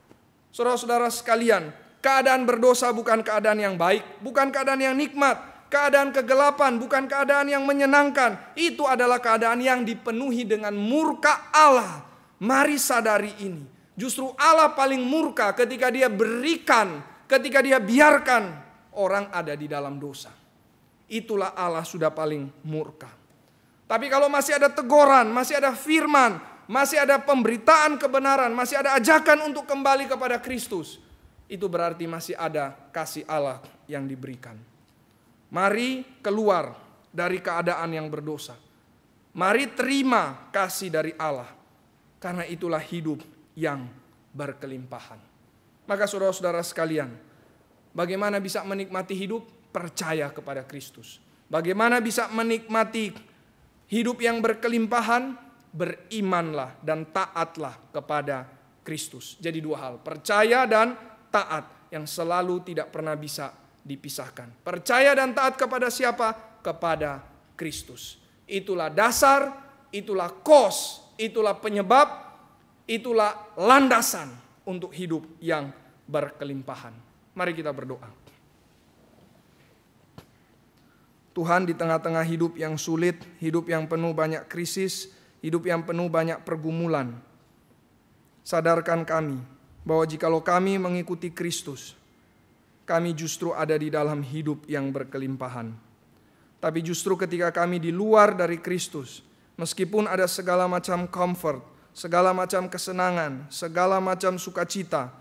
Saudara-saudara sekalian, keadaan berdosa bukan keadaan yang baik, bukan keadaan yang nikmat. Keadaan kegelapan bukan keadaan yang menyenangkan. Itu adalah keadaan yang dipenuhi dengan murka Allah. Mari sadari ini. Justru Allah paling murka ketika dia berikan, ketika dia biarkan orang ada di dalam dosa. Itulah Allah sudah paling murka. Tapi kalau masih ada teguran, masih ada firman, masih ada pemberitaan kebenaran, masih ada ajakan untuk kembali kepada Kristus, itu berarti masih ada kasih Allah yang diberikan. Mari keluar dari keadaan yang berdosa. Mari terima kasih dari Allah. Karena itulah hidup yang berkelimpahan. Maka saudara-saudara sekalian, bagaimana bisa menikmati hidup? Percaya kepada Kristus. Bagaimana bisa menikmati hidup yang berkelimpahan? Berimanlah dan taatlah kepada Kristus. Jadi dua hal, percaya dan taat yang selalu tidak pernah bisa dipisahkan. Percaya dan taat kepada siapa? Kepada Kristus. Itulah dasar, itulah cause, itulah penyebab, itulah landasan untuk hidup yang berkelimpahan. Mari kita berdoa. Tuhan, di tengah-tengah hidup yang sulit, hidup yang penuh banyak krisis, hidup yang penuh banyak pergumulan, sadarkan kami bahwa jikalau kami mengikuti Kristus, kami justru ada di dalam hidup yang berkelimpahan. Tapi justru ketika kami di luar dari Kristus, meskipun ada segala macam comfort, segala macam kesenangan, segala macam sukacita,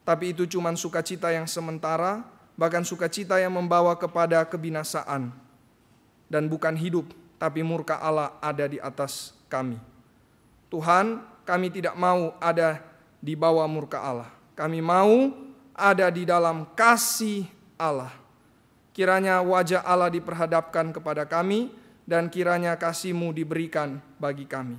tapi itu cuma sukacita yang sementara, bahkan sukacita yang membawa kepada kebinasaan. Dan bukan hidup, tapi murka Allah ada di atas kami. Tuhan, kami tidak mau ada di bawah murka Allah. Kami mau ada di dalam kasih Allah. Kiranya wajah Allah diperhadapkan kepada kami, dan kiranya kasih-Mu diberikan bagi kami.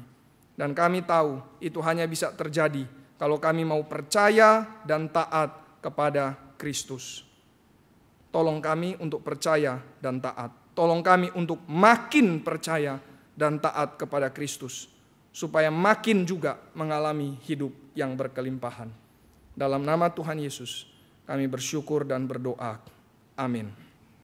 Dan kami tahu itu hanya bisa terjadi kalau kami mau percaya dan taat kepada Kristus. Tolong kami untuk percaya dan taat. Tolong kami untuk makin percaya dan taat kepada Kristus, supaya makin juga mengalami hidup yang berkelimpahan. Dalam nama Tuhan Yesus kami bersyukur dan berdoa. Amin.